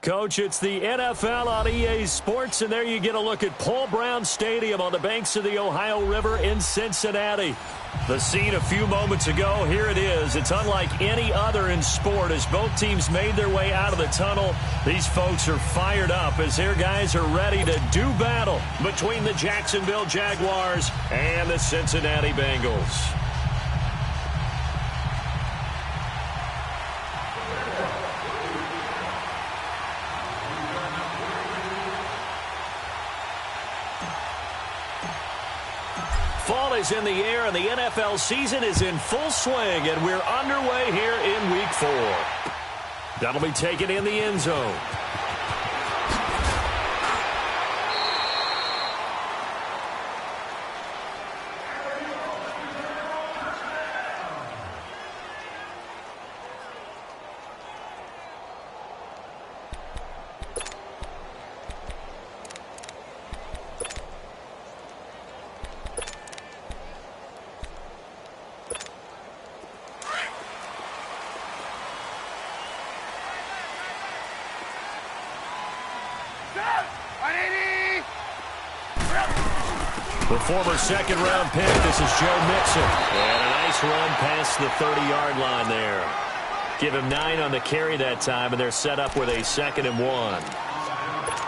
Coach, it's the NFL on EA Sports, and there you get a look at Paul Brown Stadium on the banks of the Ohio River in Cincinnati. The scene a few moments ago, here it is. It's unlike any other in sport as both teams made their way out of the tunnel. These folks are fired up as their guys are ready to do battle between the Jacksonville Jaguars and the Cincinnati Bengals. Fall is in the air, and the NFL season is in full swing, and we're underway here in Week 4. That'll be taken in the end zone. The former second-round pick, this is Joe Mixon. And a nice run past the 30-yard line there. Give him 9 on the carry that time, and they're set up with a 2nd and 1.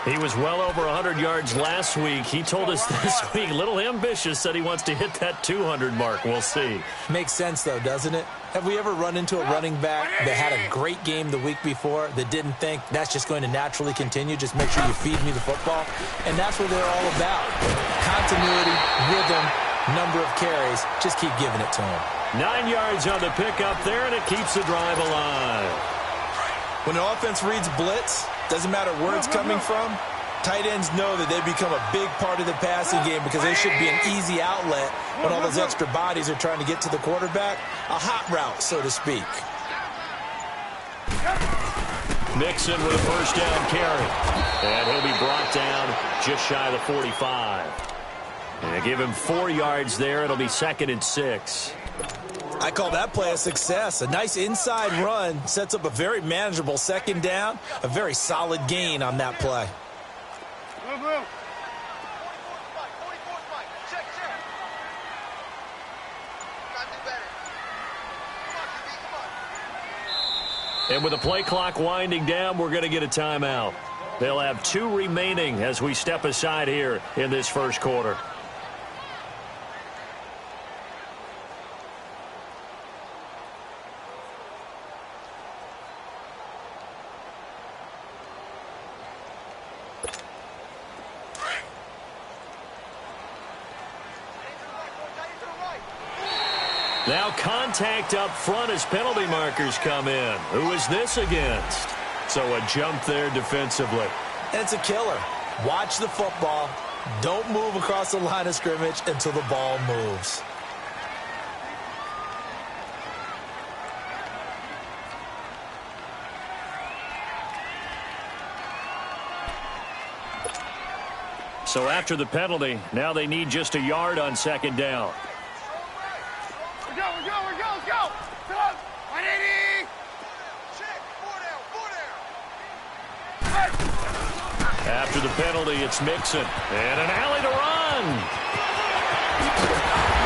He was well over 100 yards last week. He told us this week, a little ambitious, said he wants to hit that 200 mark. We'll see. Makes sense, though, doesn't it? Have we ever run into a running back that had a great game the week before that didn't think that's just going to naturally continue? Just make sure you feed me the football. And that's what they're all about. Continuity, rhythm, number of carries. Just keep giving it to him. 9 yards on the pickup there, and it keeps the drive alive. When an offense reads blitz, doesn't matter where it's coming from, tight ends know that they become a big part of the passing game because they should be an easy outlet when all those extra bodies are trying to get to the quarterback. A hot route, so to speak. Mixon with a first down carry. And he'll be brought down just shy of the 45. And give him 4 yards there. It'll be 2nd and 6. I call that play a success. A nice inside run sets up a very manageable 2nd down. A very solid gain on that play. And with the play clock winding down, we're going to get a timeout. They'll have 2 remaining as we step aside here in this first quarter. Now contact up front as penalty markers come in. Who is this against? So a jump there defensively. And it's a killer. Watch the football. Don't move across the line of scrimmage until the ball moves. So after the penalty, now they need just a yard on 2nd down. After the penalty, it's Mixon. And an alley to run.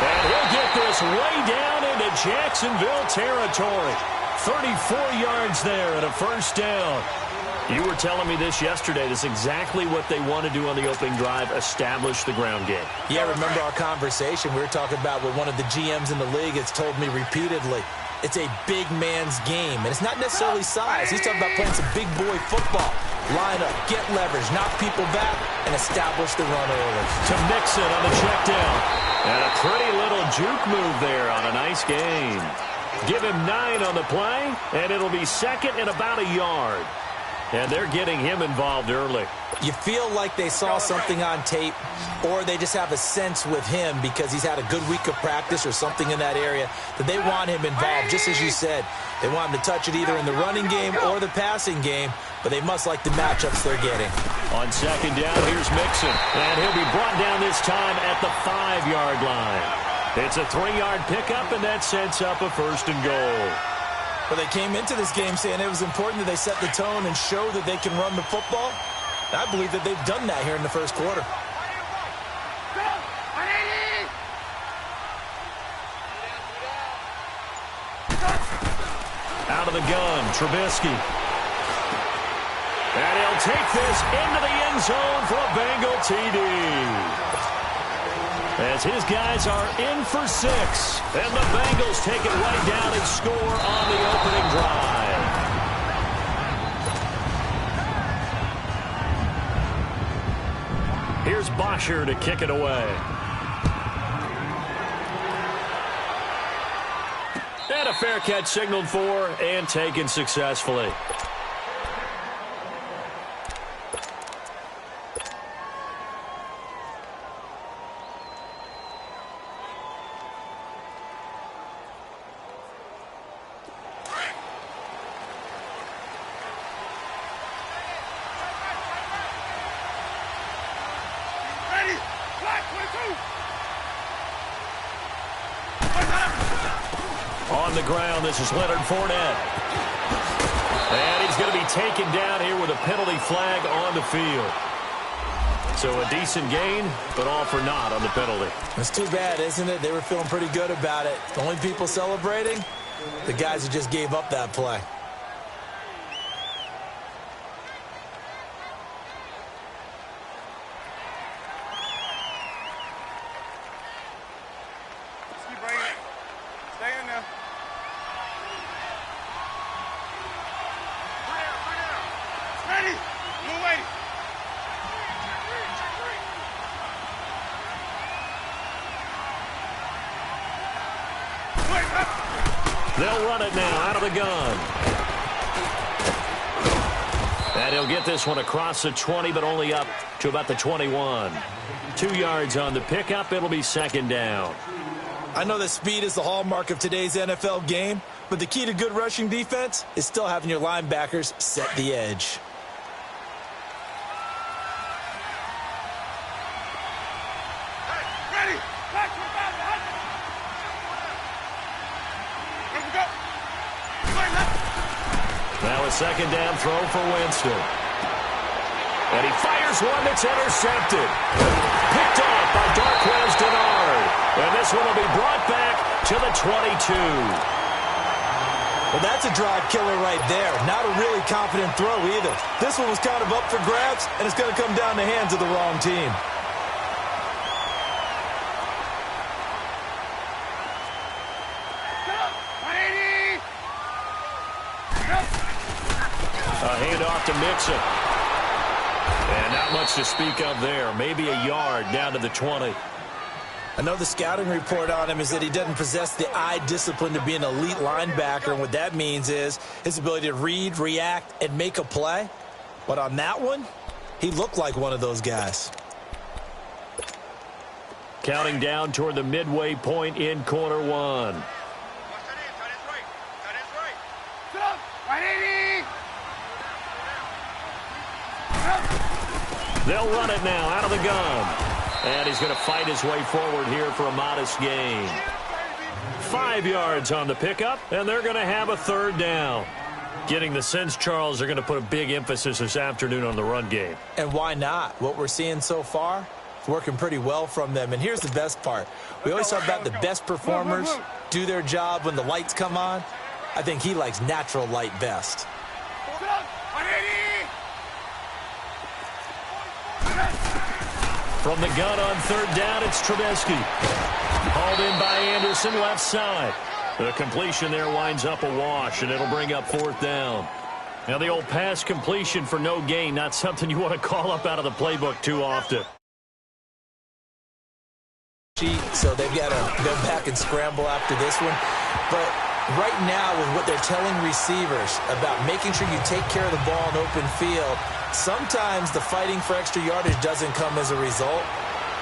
And he'll get this way down into Jacksonville territory. 34 yards there and a first down. You were telling me this yesterday. This is exactly what they want to do on the opening drive, establish the ground game. Yeah, remember our conversation. We were talking about what one of the GMs in the league has told me repeatedly. It's a big man's game, and it's not necessarily size. He's talking about playing some big boy football. Line up, get leverage, knock people back, and establish the run early. To Mixon on the check down. And a pretty little juke move there on a nice gain. Give him 9 on the play, and it'll be 2nd and about a yard. And they're getting him involved early. You feel like they saw something on tape, or they just have a sense with him because he's had a good week of practice or something in that area that they want him involved, just as you said. They want him to touch it either in the running game or the passing game, but they must like the matchups they're getting. On 2nd down, here's Mixon. And he'll be brought down this time at the 5-yard line. It's a 3-yard pickup, and that sets up a 1st and goal. Well, they came into this game saying it was important that they set the tone and show that they can run the football. I believe that they've done that here in the first quarter. Out of the gun, Trubisky. And he'll take this into the end zone for a Bengal TD. As his guys are in for 6. And the Bengals take it right down and score on the opening drive. Here's Bosher to kick it away. And a fair catch signaled for and taken successfully. On the ground, this is Leonard Fournette. And he's going to be taken down here with a penalty flag on the field. So a decent gain, but all for naught on the penalty. It's too bad, isn't it? They were feeling pretty good about it. The only people celebrating, the guys who just gave up that play. They'll run it now out of the gun. And he'll get this one across the 20, but only up to about the 21. 2 yards on the pickup. It'll be second down. I know that speed is the hallmark of today's NFL game, but the key to good rushing defense is still having your linebackers set the edge. Now a second down throw for Winston. And he fires one that's intercepted. Picked off by Darquez Denard. And this one will be brought back to the 22. Well, that's a drive killer right there. Not a really confident throw either. This one was kind of up for grabs, and it's going to come down the hands of the wrong team. A handoff to Mixon. And not much to speak of there. Maybe a yard down to the 20. I know the scouting report on him is that he doesn't possess the eye discipline to be an elite linebacker. And what that means is his ability to read, react, and make a play. But on that one, he looked like one of those guys. Counting down toward the midway point in quarter one. They'll run it now out of the gun. And he's going to fight his way forward here for a modest gain. 5 yards on the pickup, and they're going to have a third down. Getting the sense, Charles, they're going to put a big emphasis this afternoon on the run game. And why not? What we're seeing so far, it's working pretty well from them. And here's the best part. We always talk about the best performers do their job when the lights come on. I think he likes natural light best. From the gun on third down, it's Trubisky. Hauled in by Anderson, left side. The completion there winds up a wash, and it'll bring up fourth down. Now the old pass completion for no gain, not something you want to call up out of the playbook too often. So they've got to go back and scramble after this one. But right now, with what they're telling receivers about making sure you take care of the ball in open field, sometimes the fighting for extra yardage doesn't come as a result.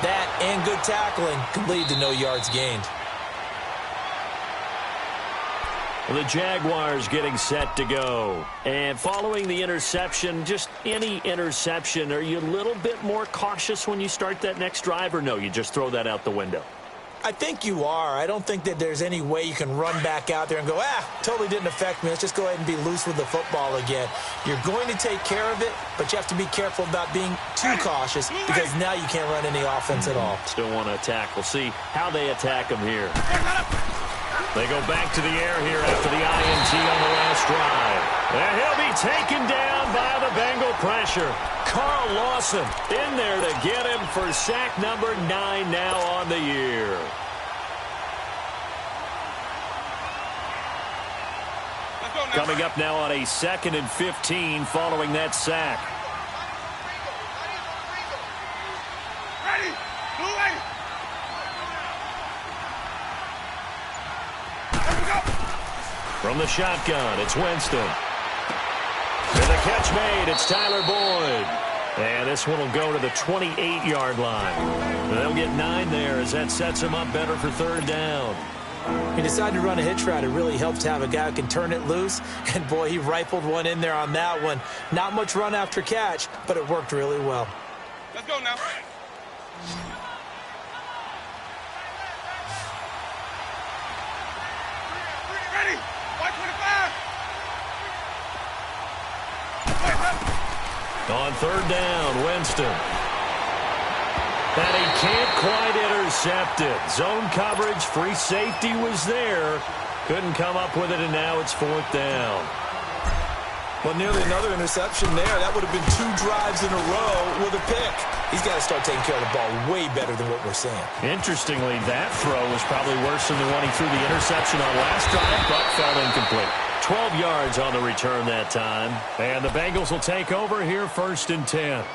That and good tackling can lead to no yards gained. The Jaguars getting set to go. And following the interception, just any interception, are you a little bit more cautious when you start that next drive, or no, you just throw that out the window? I think you are. I don't think that there's any way you can run back out there and go, totally didn't affect me. Let's just go ahead and be loose with the football again. You're going to take care of it, but you have to be careful about being too cautious because now you can't run any offense at all. Still want to attack. We'll see how they attack him here. They go back to the air here after the INT on the last drive. And he'll be taken down by the Bengal pressure. Carl Lawson in there to get him for sack number 9 now on the year. Coming up now on a 2nd and 15 following that sack. From the shotgun, it's Winston. And the catch made, it's Tyler Boyd. And this one will go to the 28-yard line. And they'll get 9 there as that sets them up better for 3rd down. He decided to run a hitch route. It really helps to have a guy who can turn it loose. And, boy, he rifled one in there on that one. Not much run after catch, but it worked really well. Let's go now. Ready? 125. On 3rd down, Winston. And he can't quite intercept it. Zone coverage, free safety was there. Couldn't come up with it, and now it's 4th down. Well, nearly another interception there. That would have been 2 drives in a row with a pick. He's got to start taking care of the ball way better than what we're seeing. Interestingly, that throw was probably worse than the one he threw the interception on last drive, but fell incomplete. 12 yards on the return that time. And the Bengals will take over here 1st and 10.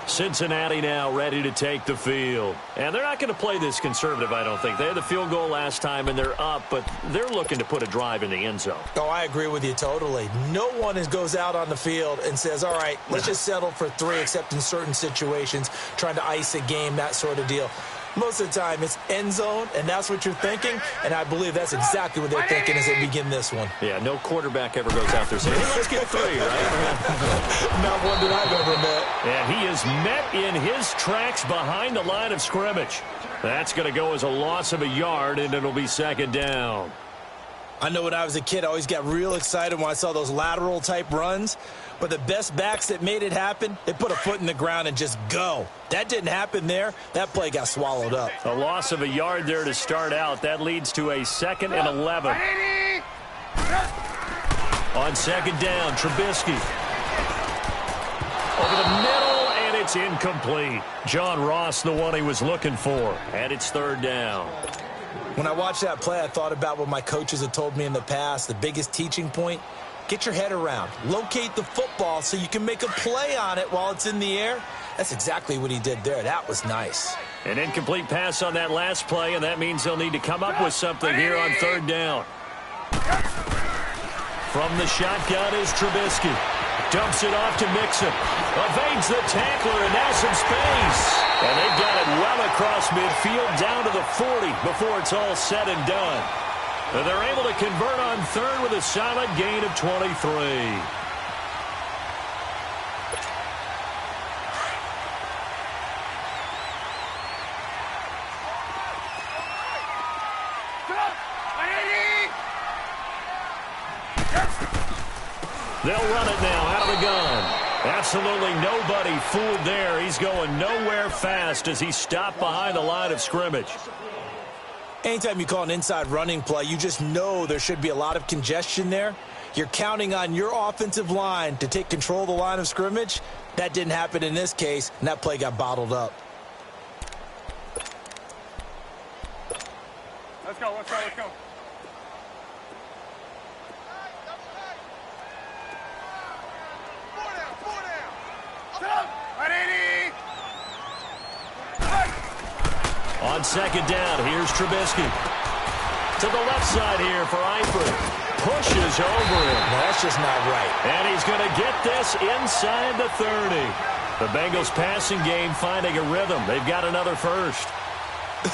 Cincinnati now ready to take the field. And they're not going to play this conservative, I don't think. They had the field goal last time, and they're up, but they're looking to put a drive in the end zone. Oh, I agree with you totally. No one goes out on the field and says, all right, let's just settle for 3, except in certain situations, trying to ice a game, that sort of deal. Most of the time, it's end zone, and that's what you're thinking, and I believe that's exactly what they're thinking as they begin this one. Yeah, no quarterback ever goes out there saying, hey, let's get 3, right? Not one that I've ever met. And he is met in his tracks behind the line of scrimmage. That's going to go as a loss of a yard, and it'll be 2nd down. I know when I was a kid, I always got real excited when I saw those lateral-type runs. But the best backs that made it happen, they put a foot in the ground and just go. That didn't happen there. That play got swallowed up. A loss of a yard there to start out. That leads to a 2nd and 11. On 2nd down, Trubisky. Over the middle, and it's incomplete. John Ross, the one he was looking for. And it's 3rd down. When I watched that play, I thought about what my coaches had told me in the past. The biggest teaching point, get your head around. Locate the football so you can make a play on it while it's in the air. That's exactly what he did there. That was nice. An incomplete pass on that last play, and that means they'll need to come up with something here on 3rd down. From the shotgun is Trubisky. Dumps it off to Mixon. Evades the tackler, and now some space. And they've got it well across midfield down to the 40 before it's all said and done. And they're able to convert on 3rd with a solid gain of 23. They'll run it now out of the gun. Absolutely nobody fooled there. He's going nowhere fast as he stopped behind the line of scrimmage. Anytime you call an inside running play, you just know there should be a lot of congestion there. You're counting on your offensive line to take control of the line of scrimmage. That didn't happen in this case, and that play got bottled up. Let's go, let's go, let's go. On 2nd down, here's Trubisky. To the left side here for Eifert. Pushes over him. No, that's just not right. And he's going to get this inside the 30. The Bengals passing game finding a rhythm. They've got another first.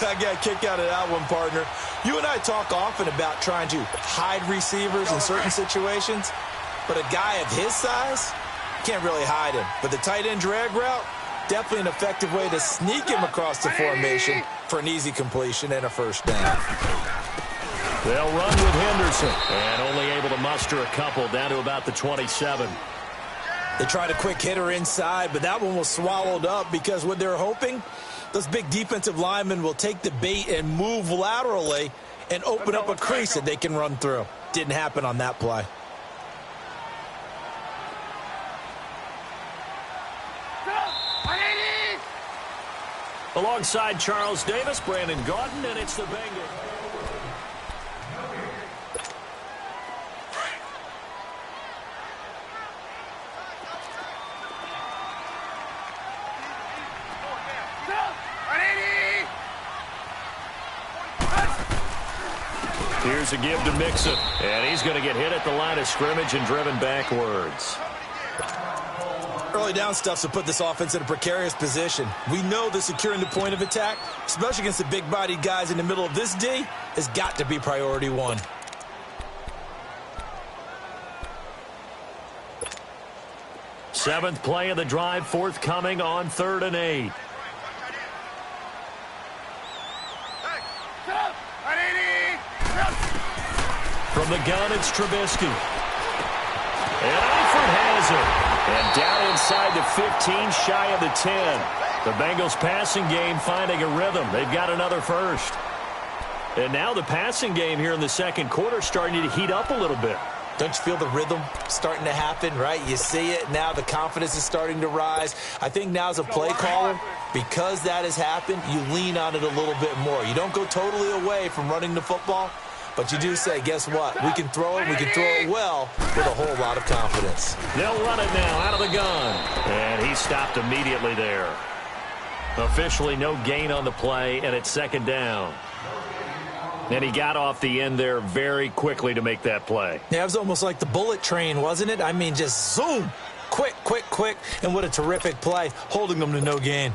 I got a kick out of that one, partner. You and I talk often about trying to hide receivers in certain situations, but a guy of his size can't really hide him. But the tight end drag route, Definitely an effective way to sneak him across the formation for an easy completion and a first down. They'll run with Henderson, and only able to muster a couple down to about the 27. They tried a quick hitter inside, but that one was swallowed up because what they're hoping, those big defensive linemen will take the bait and move laterally and open up a crease that they can run through. Didn't happen on that play. Alongside Charles Davis, Brandon Gaudin, and it's the Bengals. Here's a give to Mixon, and he's going to get hit at the line of scrimmage and driven backwards. Early down stuff to put this offense in a precarious position. We know that securing the point of attack, especially against the big-bodied guys in the middle of this D, has got to be priority one. Seventh play of the drive forthcoming on 3rd and 8. From the gun, it's Trubisky. And Alford has it. And down inside the 15, shy of the 10. The Bengals passing game finding a rhythm. They've got another first. And now the passing game here in the second quarter starting to heat up a little bit. Don't you feel the rhythm starting to happen, right? You see it now. The confidence is starting to rise. I think now as a play caller, because that has happened, you lean on it a little bit more. You don't go totally away from running the football, but you do say, guess what? We can throw it. We can throw it well with a whole lot of confidence. They'll run it now out of the gun. And he stopped immediately there. Officially no gain on the play, and it's second down. And he got off the end there very quickly to make that play. Yeah, it was almost like the bullet train, wasn't it? I mean, just zoom. Quick, quick, quick. And what a terrific play, holding them to no gain.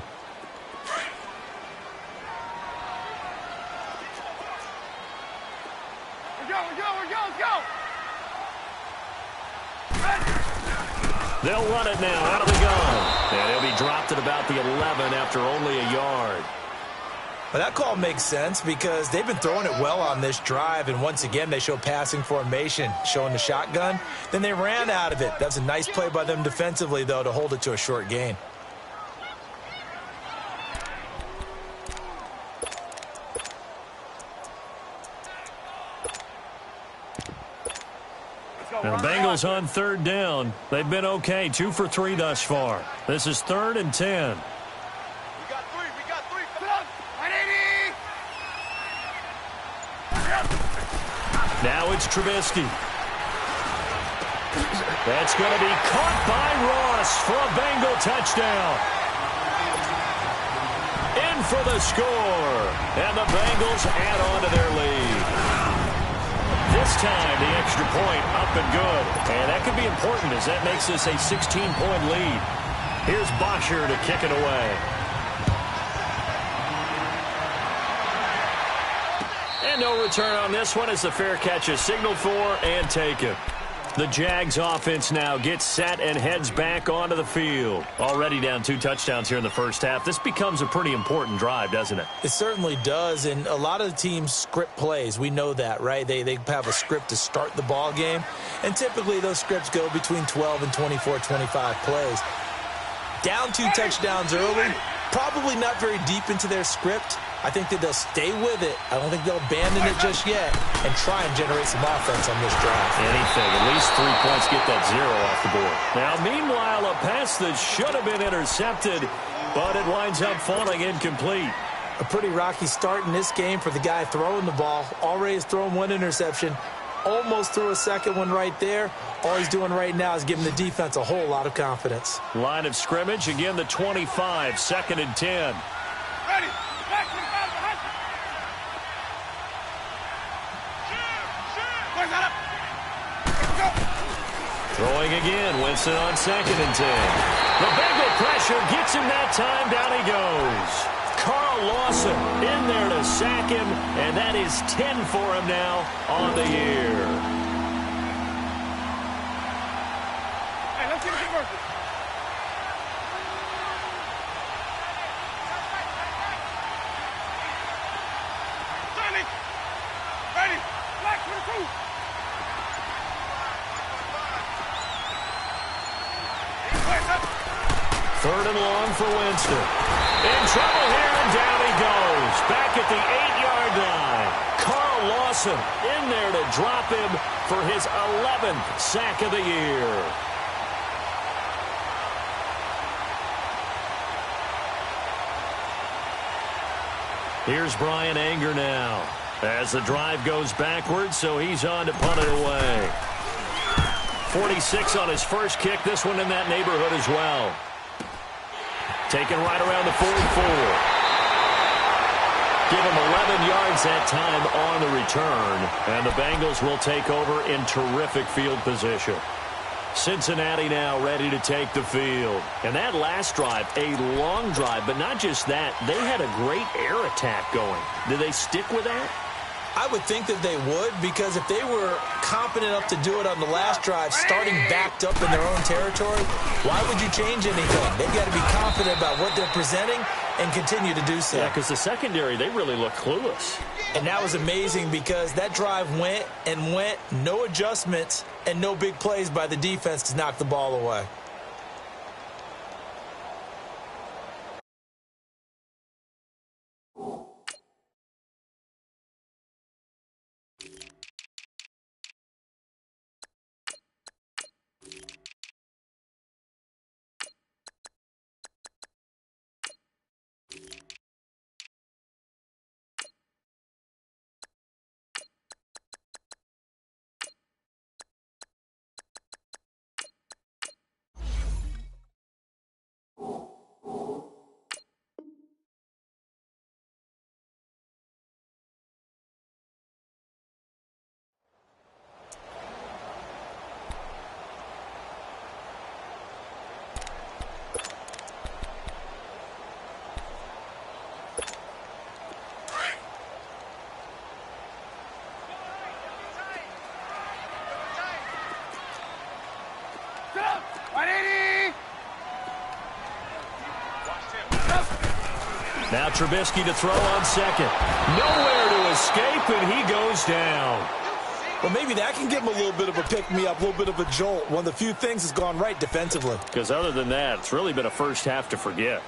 They'll run it now out of the gun. And he'll be dropped at about the 11 after only a yard. Well, that call makes sense because they've been throwing it well on this drive, and once again they show passing formation, showing the shotgun. Then they ran out of it. That's a nice play by them defensively, though, to hold it to a short gain. And the Bengals on 3rd down. They've been okay, 2 for 3 thus far. This is 3rd and 10. Now it's Trubisky. That's going to be caught by Ross for a Bengal touchdown. In for the score. And the Bengals add on to their lead. This time, the extra point up and good. And that could be important as that makes this a 16-point lead. Here's Bosher to kick it away. And no return on this one as the fair catch is signaled for and taken. The Jags offense now gets set and heads back onto the field. Already down 2 touchdowns here in the first half. This becomes a pretty important drive, doesn't it? It certainly does, and a lot of the teams script plays. We know that, right? They have a script to start the ball game, and typically those scripts go between 12 and 24, 25 plays. Down 2 touchdowns early, probably not very deep into their script. I think that they'll stay with it. I don't think they'll abandon it just yet and try and generate some offense on this drive. Anything. At least 3 points, get that 0 off the board. Now, meanwhile, a pass that should have been intercepted, but it winds up falling incomplete. A pretty rocky start in this game for the guy throwing the ball. Already has thrown 1 interception. Almost threw a second one right there. All he's doing right now is giving the defense a whole lot of confidence. Line of scrimmage, again the 25, 2nd and 10. Ready. Throwing again, Winston on 2nd and 10. The Bengal pressure gets him that time, down he goes. Carl Lawson in there to sack him, and that is 10 for him now on the year. Hey, let's get a conversion. Third and long for Winston. In trouble here, and down he goes. Back at the 8-yard line. Carl Lawson in there to drop him for his 11th sack of the year. Here's Brian Anger now as the drive goes backwards, so he's on to punt it away. 46 on his first kick, this one in that neighborhood as well. Taken right around the 44. Give him 11 yards that time on the return, and the Bengals will take over in terrific field position. Cincinnati now ready to take the field. And that last drive, a long drive, but not just that. They had a great air attack going. Do they stick with that? I would think that they would, because if they were competent enough to do it on the last drive, starting backed up in their own territory, why would you change anything? They've got to be confident about what they're presenting and continue to do so. Yeah, because the secondary, they really look clueless. And that was amazing because that drive went and went, no adjustments, and no big plays by the defense to knock the ball away. Now Trubisky to throw on second. Nowhere to escape, and he goes down. Well, maybe that can give him a little bit of a pick-me-up, a little bit of a jolt. One of the few things has gone right defensively. Because other than that, it's really been a first half to forget.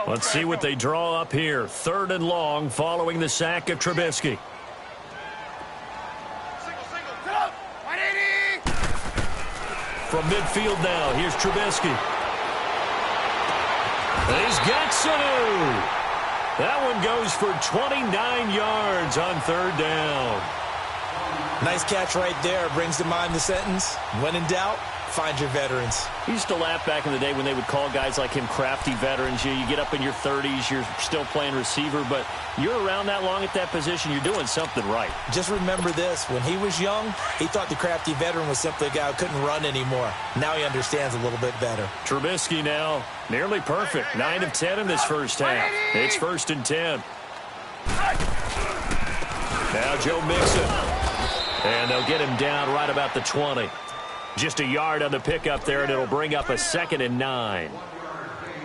Let's see what they draw up here. Third and long following the sack of Trubisky. From midfield now, here's Trubisky. And he's got Sanu. That one goes for 29 yards on third down. Nice catch right there. Brings to mind the sentence, when in doubt, find your veterans. He used to laugh back in the day when they would call guys like him crafty veterans. You get up in your 30s, you're still playing receiver, but you're around that long at that position, you're doing something right. Just remember this. When he was young, he thought the crafty veteran was simply a guy who couldn't run anymore. Now he understands a little bit better. Trubisky now, nearly perfect. 9 of 10 in this first half. It's 1st and 10. Now Joe Mixon. And they'll get him down right about the 20. Just a yard on the pickup there, and it'll bring up a 2nd and 9.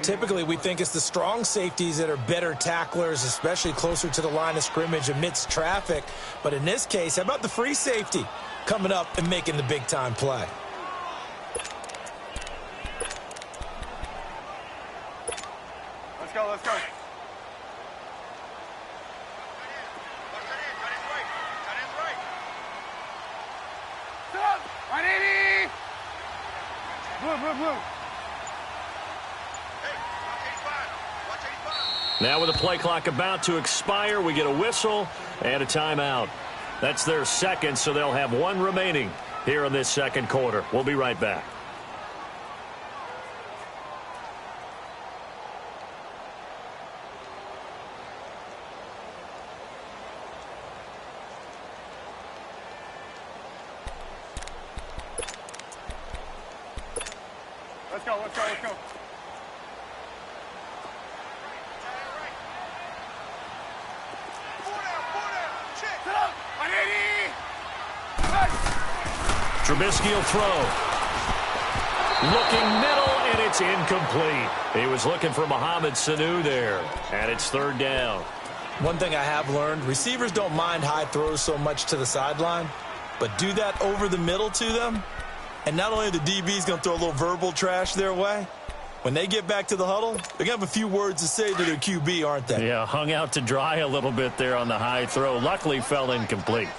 Typically, we think it's the strong safeties that are better tacklers, especially closer to the line of scrimmage amidst traffic. But in this case, how about the free safety coming up and making the big-time play? Let's go, let's go. Now with the play clock about to expire, we get a whistle and a timeout. That's their second, so they'll have one remaining here in this second quarter. We'll be right back. Let's go, let's go, let's go. Trubisky will throw. Looking middle, and it's incomplete. He was looking for Mohamed Sanu there, and it's third down. One thing I have learned, receivers don't mind high throws so much to the sideline, but do that over the middle to them, and not only are the DBs going to throw a little verbal trash their way, when they get back to the huddle, they're going to have a few words to say to their QB, aren't they? Yeah, hung out to dry a little bit there on the high throw. Luckily fell incomplete.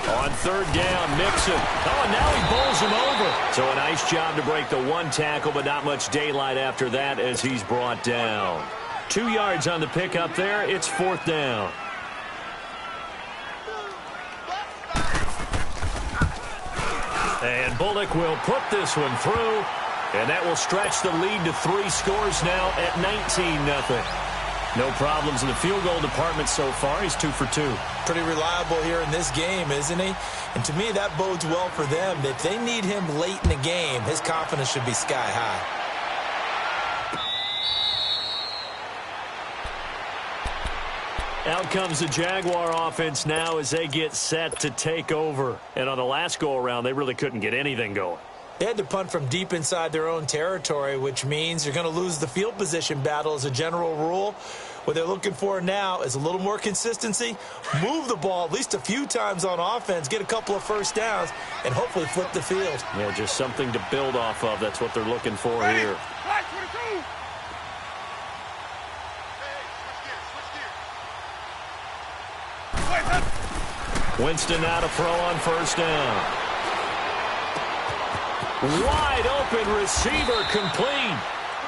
On third down, Mixon. Oh, and now he bowls him over. So a nice job to break the one tackle, but not much daylight after that as he's brought down. 2 yards on the pickup there. It's fourth down. And Bullock will put this one through, and that will stretch the lead to 3 scores now at 19-0. No problems in the field goal department so far. He's 2 for 2. Pretty reliable here in this game, isn't he? And to me, that bodes well for them. If they need him late in the game, his confidence should be sky high. Out comes the Jaguar offense now as they get set to take over. And on the last go-around, they really couldn't get anything going. They had to punt from deep inside their own territory, which means you're going to lose the field position battle as a general rule. What they're looking for now is a little more consistency, move the ball at least a few times on offense, get a couple of first downs, and hopefully flip the field. Yeah, just something to build off of. That's what they're looking for here. Winston now to throw on first down. Wide open receiver complete.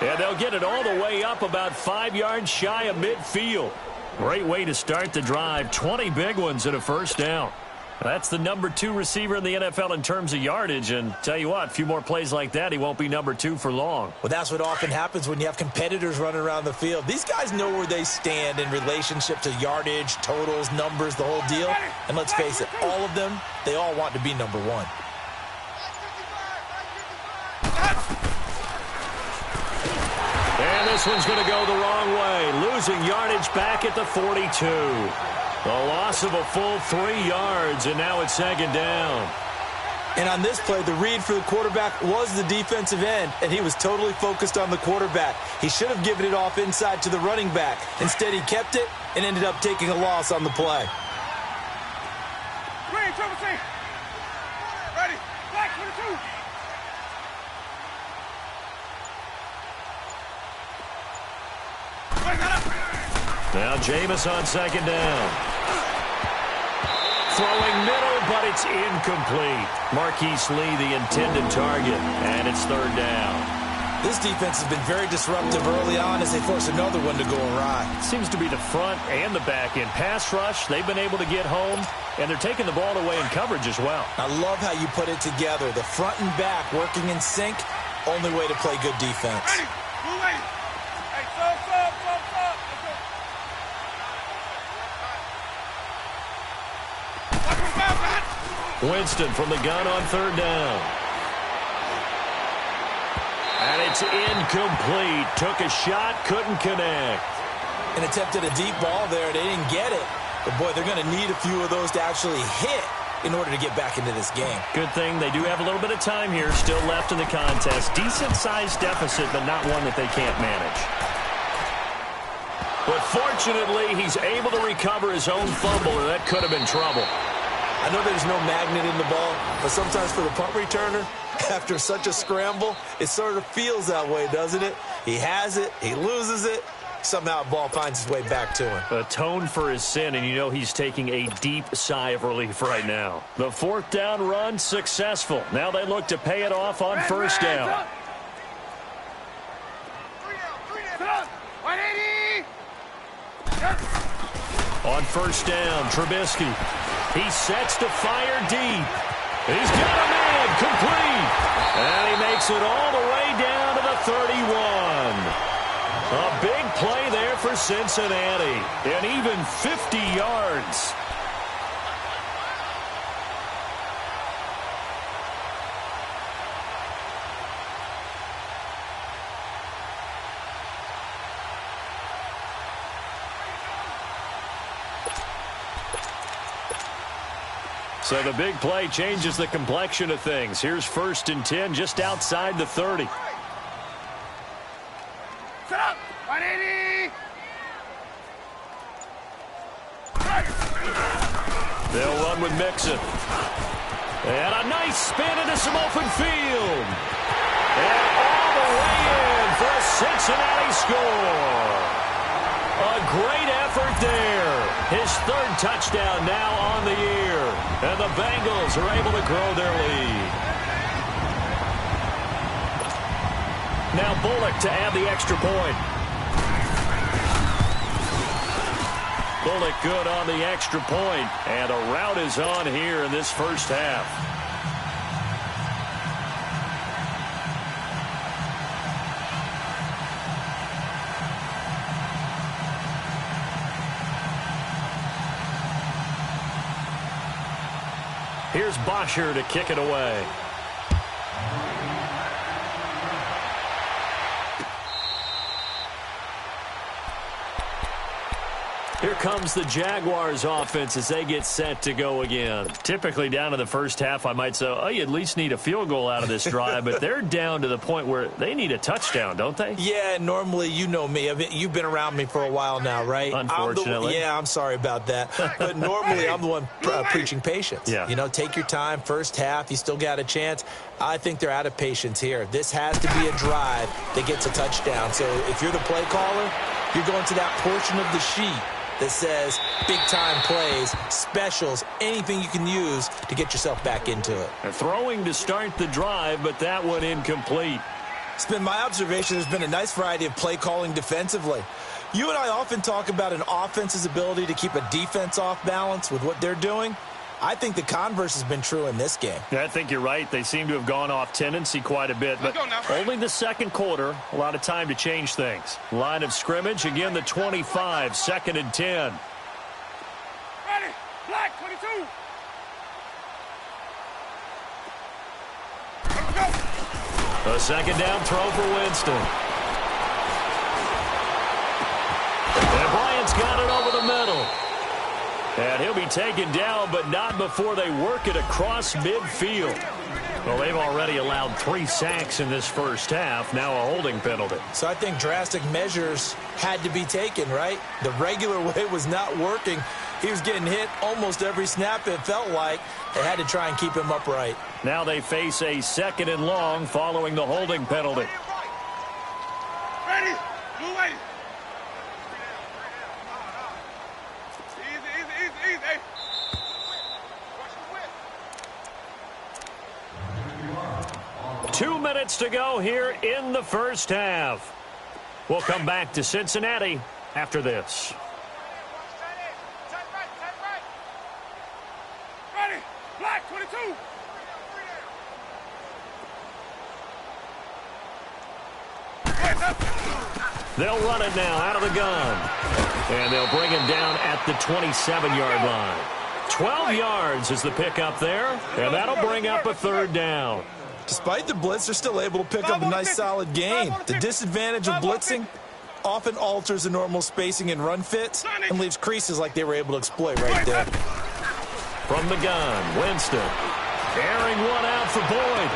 And they'll get it all the way up about 5 yards shy of midfield. Great way to start the drive. 20 big ones and a first down. That's the number 2 receiver in the NFL in terms of yardage. And tell you what, a few more plays like that, he won't be number 2 for long. Well, that's what often happens when you have competitors running around the field. These guys know where they stand in relationship to yardage, totals, numbers, the whole deal. And let's face it, all of them, they all want to be number 1. And this one's going to go the wrong way. Losing yardage back at the 42. The loss of a full 3 yards, and now it's second down. And on this play, the read for the quarterback was the defensive end, and he was totally focused on the quarterback. He should have given it off inside to the running back. Instead, he kept it and ended up taking a loss on the play. Green, triple C. Ready. Black 22. Now Jameis on second down. Throwing middle, but it's incomplete. Marquise Lee, the intended target, and it's third down. This defense has been very disruptive early on as they force another one to go awry. Seems to be the front and the back end. Pass rush, they've been able to get home, and they're taking the ball away in coverage as well. I love how you put it together. The front and back working in sync, only way to play good defense. Ready. Move ready. Hey, stop. Winston from the gun on third down. And it's incomplete. Took a shot, couldn't connect. And attempted a deep ball there. They didn't get it. But, boy, they're going to need a few of those to actually hit in order to get back into this game. Good thing they do have a little bit of time here still left in the contest. Decent-sized deficit, but not one that they can't manage. But fortunately, he's able to recover his own fumble, and that could have been trouble. I know there's no magnet in the ball, but sometimes for the punt returner, after such a scramble, it sort of feels that way, doesn't it? He has it, he loses it, somehow the ball finds its way back to him. Atone for his sin, and you know he's taking a deep sigh of relief right now. The fourth down run successful. Now they look to pay it off on first down. On first down, Trubisky. He sets to fire deep. He's got a man complete. And he makes it all the way down to the 31. A big play there for Cincinnati. And even 50 yards. So the big play changes the complexion of things. Here's 1st and 10 just outside the 30. Set up. 180. They'll run with Mixon. And a nice spin into some open field. And all the way in for a Cincinnati score. A great effort there. His 3rd touchdown now on the year. And the Bengals are able to grow their lead. Now Bullock to add the extra point. Bullock good on the extra point. And a rout is on here in this first half. Here's Bosher to kick it away. Here comes the Jaguars offense as they get set to go again. Typically down in the first half, I might say, oh, you at least need a field goal out of this drive, but they're down to the point where they need a touchdown, don't they? Yeah, normally, you know me. You've been around me for a while now, right? Unfortunately. I'm sorry about that. But normally, I'm the one preaching patience. Yeah. You know, take your time. First half, you still got a chance. I think they're out of patience here. This has to be a drive that gets a touchdown. So if you're the play caller, you're going to that portion of the sheet that says big-time plays, specials, anything you can use to get yourself back into it. They're throwing to start the drive, but that one incomplete. It's been my observation there's been a nice variety of play calling defensively. You and I often talk about an offense's ability to keep a defense off balance with what they're doing. I think the converse has been true in this game. Yeah, I think you're right. They seem to have gone off tendency quite a bit, but only the second quarter, a lot of time to change things. Line of scrimmage, again the 25, 2nd and 10. Ready. Black 22. A 2nd down throw for Winston. And Bryant's got it over the middle. And he'll be taken down, but not before they work it across midfield. Well, they've already allowed 3 sacks in this first half, now a holding penalty. So I think drastic measures had to be taken, right? The regular way was not working. He was getting hit almost every snap, it felt like. They had to try and keep him upright. Now they face a 2nd and long following the holding penalty. Ready. Blue way. Easy. 2 minutes to go here in the first half. We'll come back to Cincinnati after this. Ready. Black 22. They'll run it now out of the gun. And they'll bring him down at the 27-yard line. 12 yards is the pickup there, and that'll bring up a 3rd down. Despite the blitz, they're still able to pick up a nice solid gain. The disadvantage of blitzing often alters the normal spacing and run fits and leaves creases like they were able to exploit right there. From the gun, Winston. Airing one out for Boyd.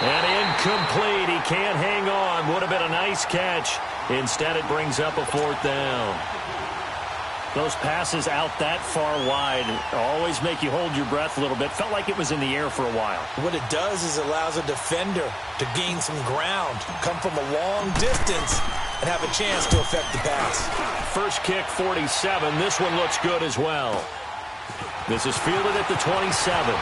And incomplete. He can't hang on. Would have been a nice catch. Instead, it brings up a 4th down. Those passes out that far wide always make you hold your breath a little bit. Felt like it was in the air for a while. What it does is it allows a defender to gain some ground, come from a long distance, and have a chance to affect the pass. First kick, 47. This one looks good as well. This is fielded at the 27.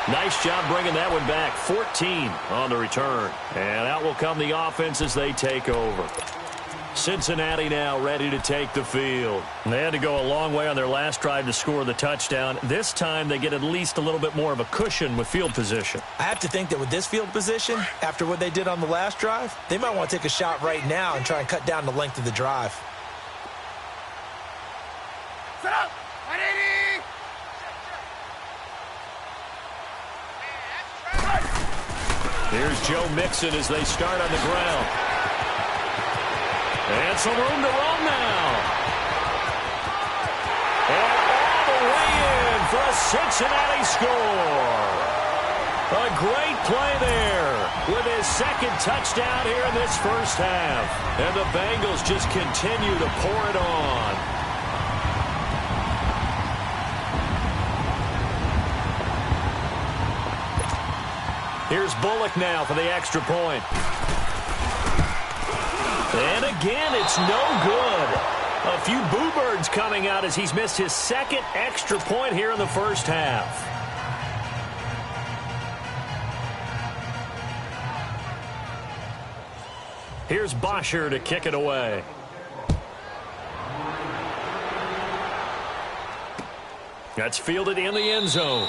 Nice job bringing that one back. 14 on the return. And out will come the offense as they take over. Cincinnati now ready to take the field. They had to go a long way on their last drive to score the touchdown. This time they get at least a little bit more of a cushion with field position. I have to think that with this field position, after what they did on the last drive, they might want to take a shot right now and try and cut down the length of the drive. Set up. 180. Here's Joe Mixon as they start on the ground. And some room to run now. Cincinnati score. A great play there with his second touchdown here in this first half. And the Bengals just continue to pour it on. Here's Bullock now for the extra point. And again, it's no good. A few boo birds coming out as he's missed his second extra point here in the first half. Here's Bosher to kick it away. That's fielded in the end zone.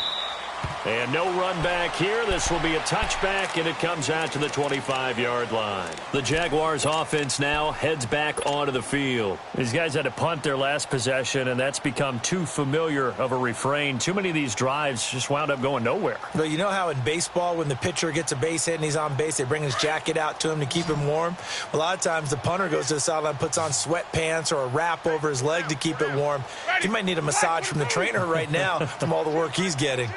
And no run back here. This will be a touchback, and it comes out to the 25-yard line. The Jaguars offense now heads back onto the field. These guys had to punt their last possession, and that's become too familiar of a refrain. Too many of these drives just wound up going nowhere. Well, you know how in baseball when the pitcher gets a base hit and he's on base, they bring his jacket out to him to keep him warm? A lot of times the punter goes to the sideline, puts on sweatpants or a wrap over his leg to keep it warm. He might need a massage from the trainer right now from all the work he's getting.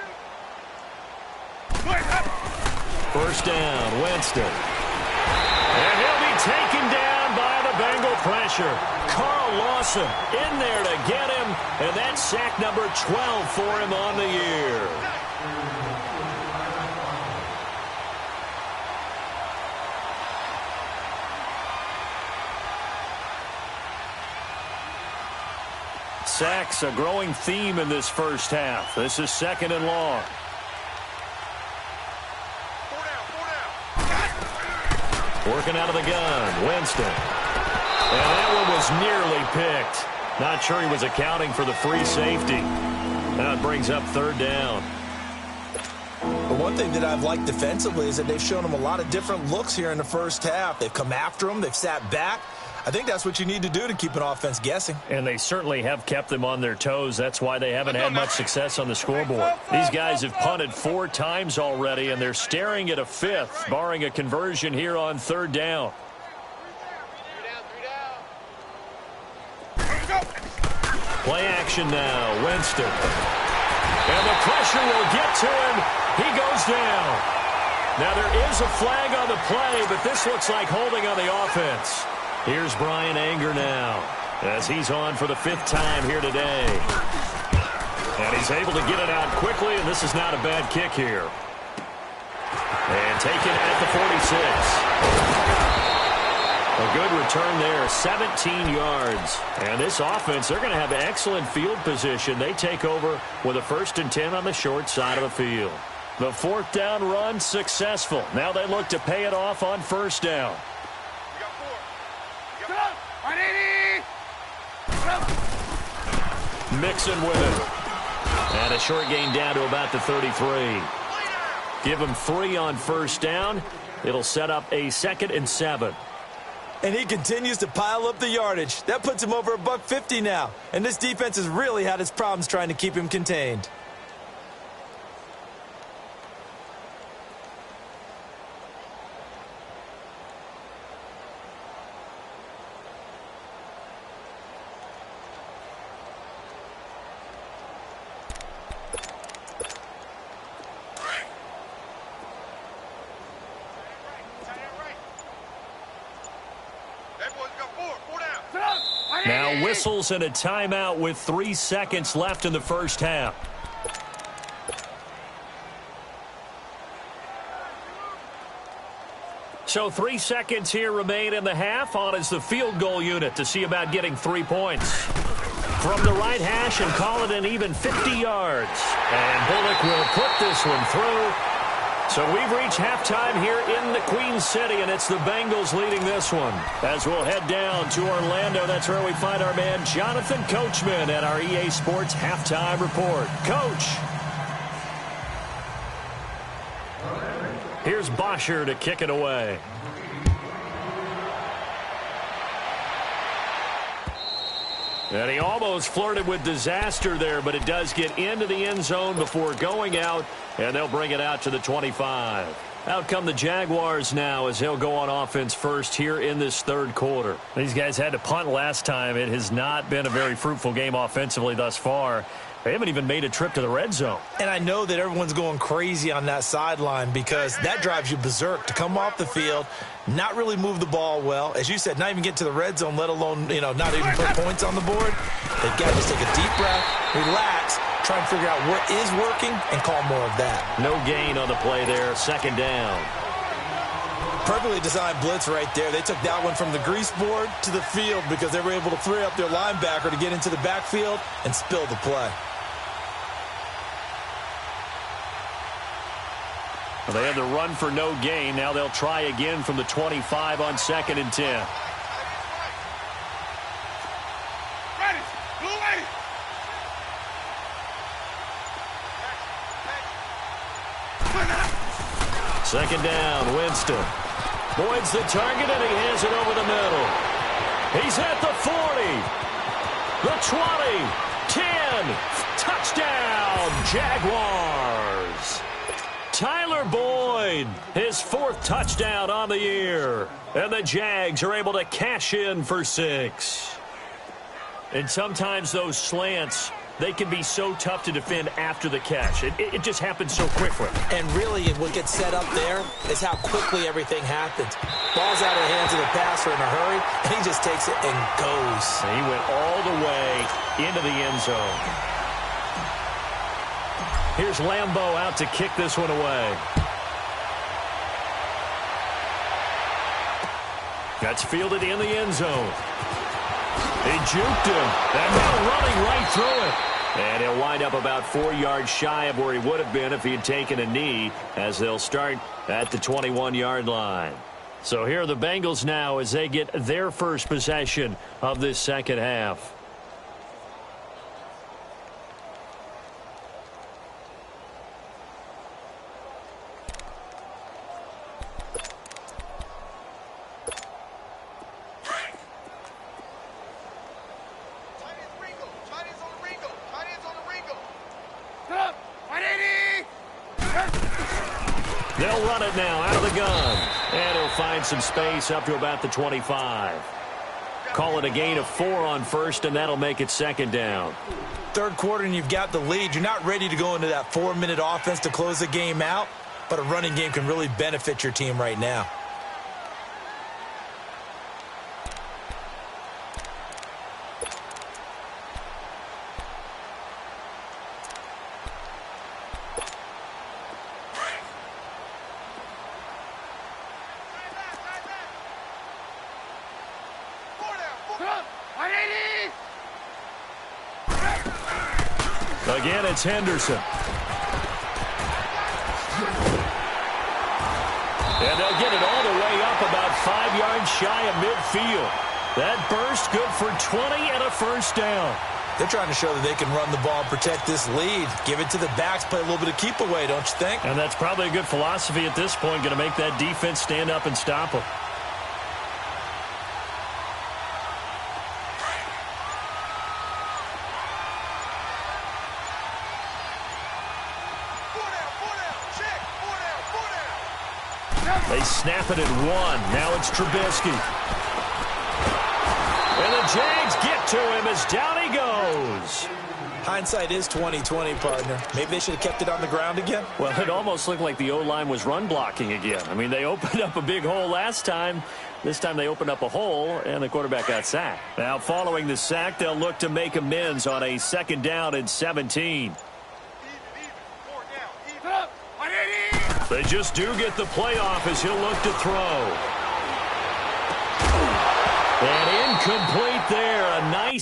First down, Winston. And he'll be taken down by the Bengal pressure. Carl Lawson in there to get him, and that's sack number 12 for him on the year. Sacks a growing theme in this first half. This is second and long. Working out of the gun, Winston. And that one was nearly picked. Not sure he was accounting for the free safety. Now it brings up third down. But one thing that I've liked defensively is that they've shown him a lot of different looks here in the first half. They've come after him. They've sat back. I think that's what you need to do to keep an offense guessing. And they certainly have kept them on their toes. That's why they haven't had much success on the scoreboard. These guys have punted 4 times already, and they're staring at a 5th, barring a conversion here on third down. Play action now, Winston. And the pressure will get to him. He goes down. Now there is a flag on the play, but this looks like holding on the offense. Here's Brian Anger now as he's on for the 5th time here today. And he's able to get it out quickly, and this is not a bad kick here. And taken at the 46. A good return there, 17 yards. And this offense, they're going to have excellent field position. They take over with a 1st and 10 on the short side of the field. The 4th down run successful. Now they look to pay it off on 1st down. Mixon with it. And a short gain down to about the 33. Give him 3 on 1st down. It'll set up a 2nd and 7. And he continues to pile up the yardage. That puts him over $150 now. And this defense has really had its problems trying to keep him contained. Now whistles and a timeout with 3 seconds left in the first half. So 3 seconds here remain in the half. On is the field goal unit to see about getting 3 points. From the right hash and call it an even 50 yards. And Bullock will put this one through. So we've reached halftime here in the Queen City, and it's the Bengals leading this one. As we'll head down to Orlando, that's where we find our man Jonathan Coachman at our EA Sports Halftime Report. Coach. Here's Bosher to kick it away. And he almost flirted with disaster there, but it does get into the end zone before going out, and they'll bring it out to the 25. Out come the Jaguars now as he'll go on offense first here in this third quarter. These guys had to punt last time. It has not been a very fruitful game offensively thus far. They haven't even made a trip to the red zone. And I know that everyone's going crazy on that sideline because that drives you berserk to come off the field, not really move the ball well. As you said, not even get to the red zone, let alone, not even put points on the board. They've got to just take a deep breath, relax, try and figure out what is working and call more of that. No gain on the play there, second down. Perfectly designed blitz right there. They took that one from the grease board to the field because they were able to free up their linebacker to get into the backfield and spill the play. Well, they had the run for no gain. Now they'll try again from the 25 on 2nd and 10. Ready. Blue ready. Second down, Winston. Boyd's the target, and he hands it over the middle. He's at the 40, the 20, 10. Touchdown, Jaguars. Tyler Boyd, his 4th touchdown on the year. And the Jags are able to cash in for 6. And sometimes those slants, they can be so tough to defend after the catch. It just happens so quickly. And really, what gets set up there is how quickly everything happens. Ball's out of the hands of the passer in a hurry, and he just takes it and goes. And he went all the way into the end zone. Here's Lambeau out to kick this one away. That's fielded in the end zone. He juked him, and now running right through it. And he'll wind up about 4 yards shy of where he would have been if he had taken a knee, as they'll start at the 21-yard line. So here are the Bengals now as they get their first possession of this second half. They'll run it now out of the gun. And he'll find some space up to about the 25. Call it a gain of 4 on first, and that'll make it second down. Third quarter, and you've got the lead. You're not ready to go into that 4-minute offense to close the game out, but a running game can really benefit your team right now. Again, it's Henderson. And they'll get it all the way up about 5 yards shy of midfield. That burst good for 20 and a first down. They're trying to show that they can run the ball, protect this lead. Give it to the backs, play a little bit of keep away, don't you think? And that's probably a good philosophy at this point, going to make that defense stand up and stop them. They snap it at 1. Now it's Trubisky. And the Jags get to him as down he goes. Hindsight is 20/20, partner. Maybe they should have kept it on the ground again. Well, it almost looked like the O-line was run blocking again. I mean, they opened up a big hole last time. This time they opened up a hole, and the quarterback got sacked. Now, following the sack, they'll look to make amends on a second down and 17. They just do get the playoff as he'll look to throw. And incomplete there. A nice.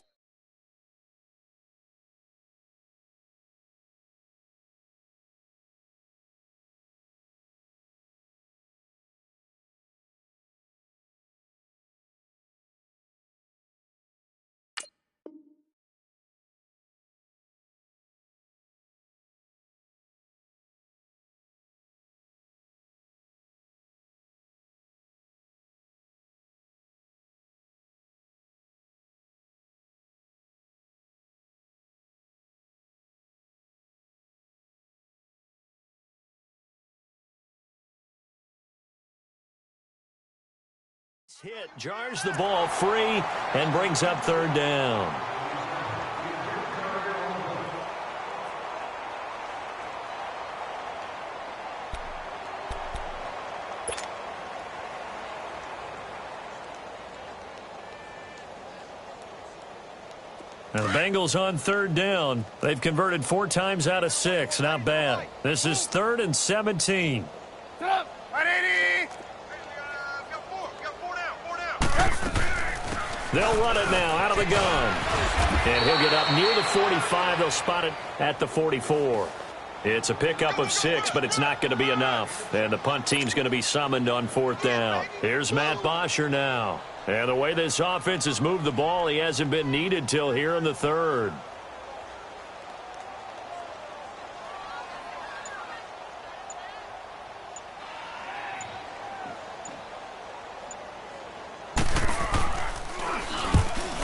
Hit jars the ball free and brings up third down. And the Bengals on third down. They've converted 4 times out of 6. Not bad. This is 3rd and 17. Set up. Right, 80. They'll run it now out of the gun. And he'll get up near the 45. They'll spot it at the 44. It's a pickup of 6, but it's not going to be enough. And the punt team's going to be summoned on 4th down. Here's Matt Bosher now. And the way this offense has moved the ball, he hasn't been needed till here in the 3rd.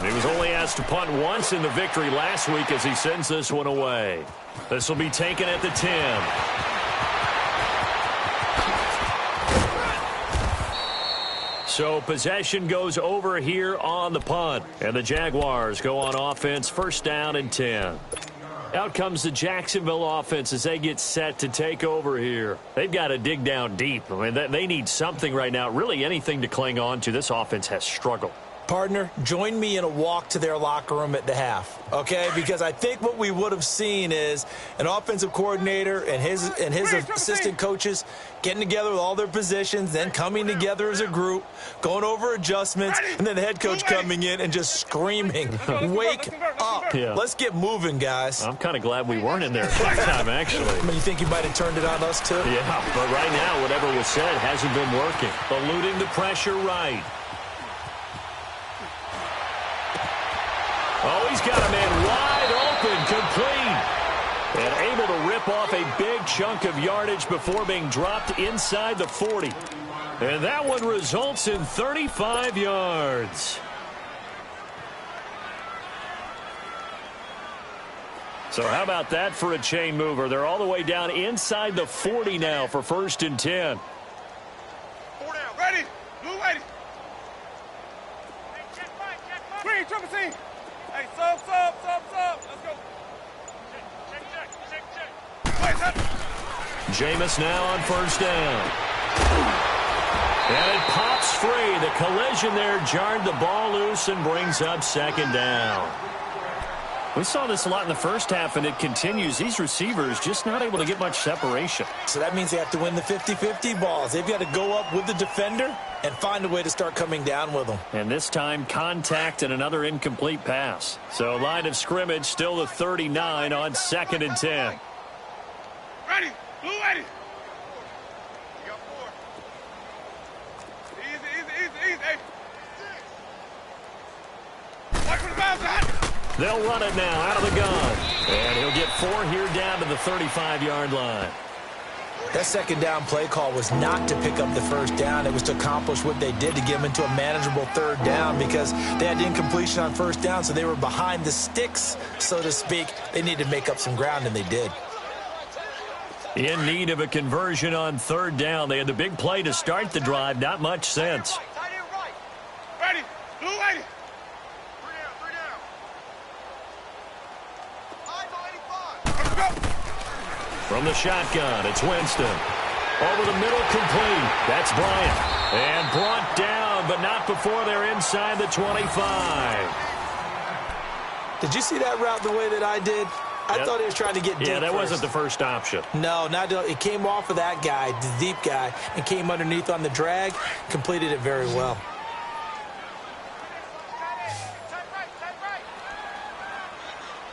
He was only asked to punt once in the victory last week as he sends this one away. This will be taken at the 10. So possession goes over here on the punt. And the Jaguars go on offense, 1st down and 10. Out comes the Jacksonville offense as they get set to take over here. They've got to dig down deep. I mean, they need something right now, really anything to cling on to. This offense has struggled. Partner, join me in a walk to their locker room at the half, okay? Because I think what we would have seen is an offensive coordinator and his assistant coaches getting together with all their positions, then coming together as a group, going over adjustments, and then the head coach coming in and just screaming, "Wake up. Yeah. Let's get moving, guys." I'm kind of glad we weren't in there that time, actually. I mean, you think he might have turned it on us, too? Yeah, but right now, whatever was said hasn't been working. Eluding the pressure right. Oh, he's got a man wide open, complete. And able to rip off a big chunk of yardage before being dropped inside the 40. And that one results in 35 yards. So how about that for a chain mover? They're all the way down inside the 40 now for 1st and 10. 4 down. Ready. Blue ready. Green, triple team. Hey, sub. Let's go. Check. Wait, up. Jameis now on 1st down. And it pops free. The collision there jarred the ball loose and brings up 2nd down. We saw this a lot in the first half, and it continues. These receivers just not able to get much separation. So that means they have to win the 50-50 balls. They've got to go up with the defender and find a way to start coming down with them. And this time, contact and another incomplete pass. So line of scrimmage still the 39 on 2nd and 10. Ready. Blue ready. You got 4. Easy. Hey. Watch for the bounce out. They'll run it now out of the gun. And he'll get 4 here down to the 35-yard line. That 2nd down play call was not to pick up the 1st down. It was to accomplish what they did to get them into a manageable 3rd down because they had incompletion on 1st down, so they were behind the sticks, so to speak. They needed to make up some ground, and they did. In need of a conversion on 3rd down. They had the big play to start the drive. Not much sense. Ready. Blue ready. From the shotgun, it's Winston. Over the middle, complete. That's Bryant. And brought down, but not before they're inside the 25. Did you see that route the way that I did? I thought he was trying to get deep. Yeah, that first. wasn't the first option. No, it came off of that guy, the deep guy, and came underneath on the drag, completed it very well.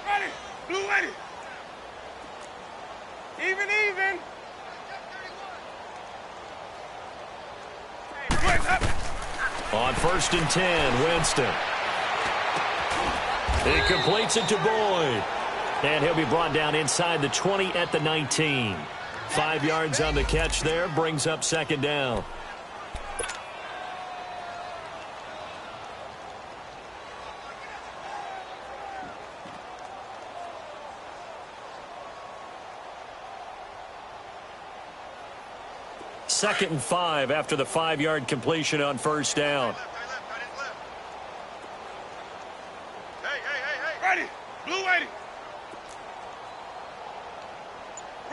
Ready. Blue ready. Even. On 1st and 10, Winston. He completes it to Boyd. And he'll be brought down inside the 20 at the 19. 5 yards on the catch there, brings up 2nd down. Second and 5 after the 5-yard completion on 1st down. Hey. Ready. Blue ready.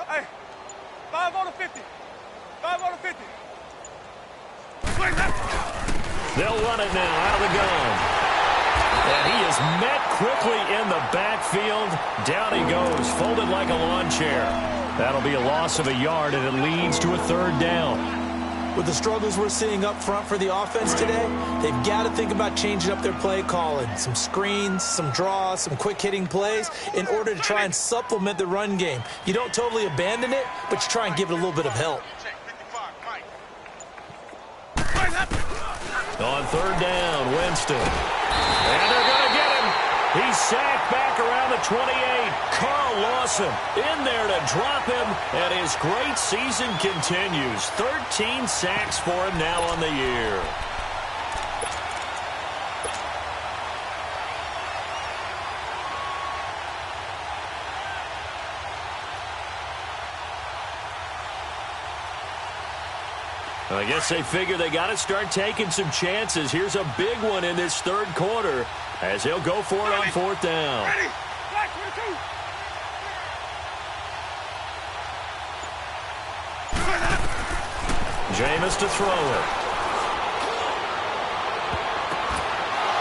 Hey. 5 on the 50. 5 on the 50. They'll run it now out of the gun. And he is met quickly in the backfield. Down he goes, folded like a lawn chair. That'll be a loss of a yard, and it leads to a third down. With the struggles we're seeing up front for the offense today, they've got to think about changing up their play calling. Some screens, some draws, some quick-hitting plays in order to try and supplement the run game. You don't totally abandon it, but you try and give it a little bit of help. On third down, Winston. And they're going to get him. He's sacked back around the 28. Carl Lawson in there to drop him, and his great season continues. 13 sacks for him now on the year. I guess they figure they got to start taking some chances. Here's a big one in this third quarter as he'll go for it on fourth down. Jameis to throw it.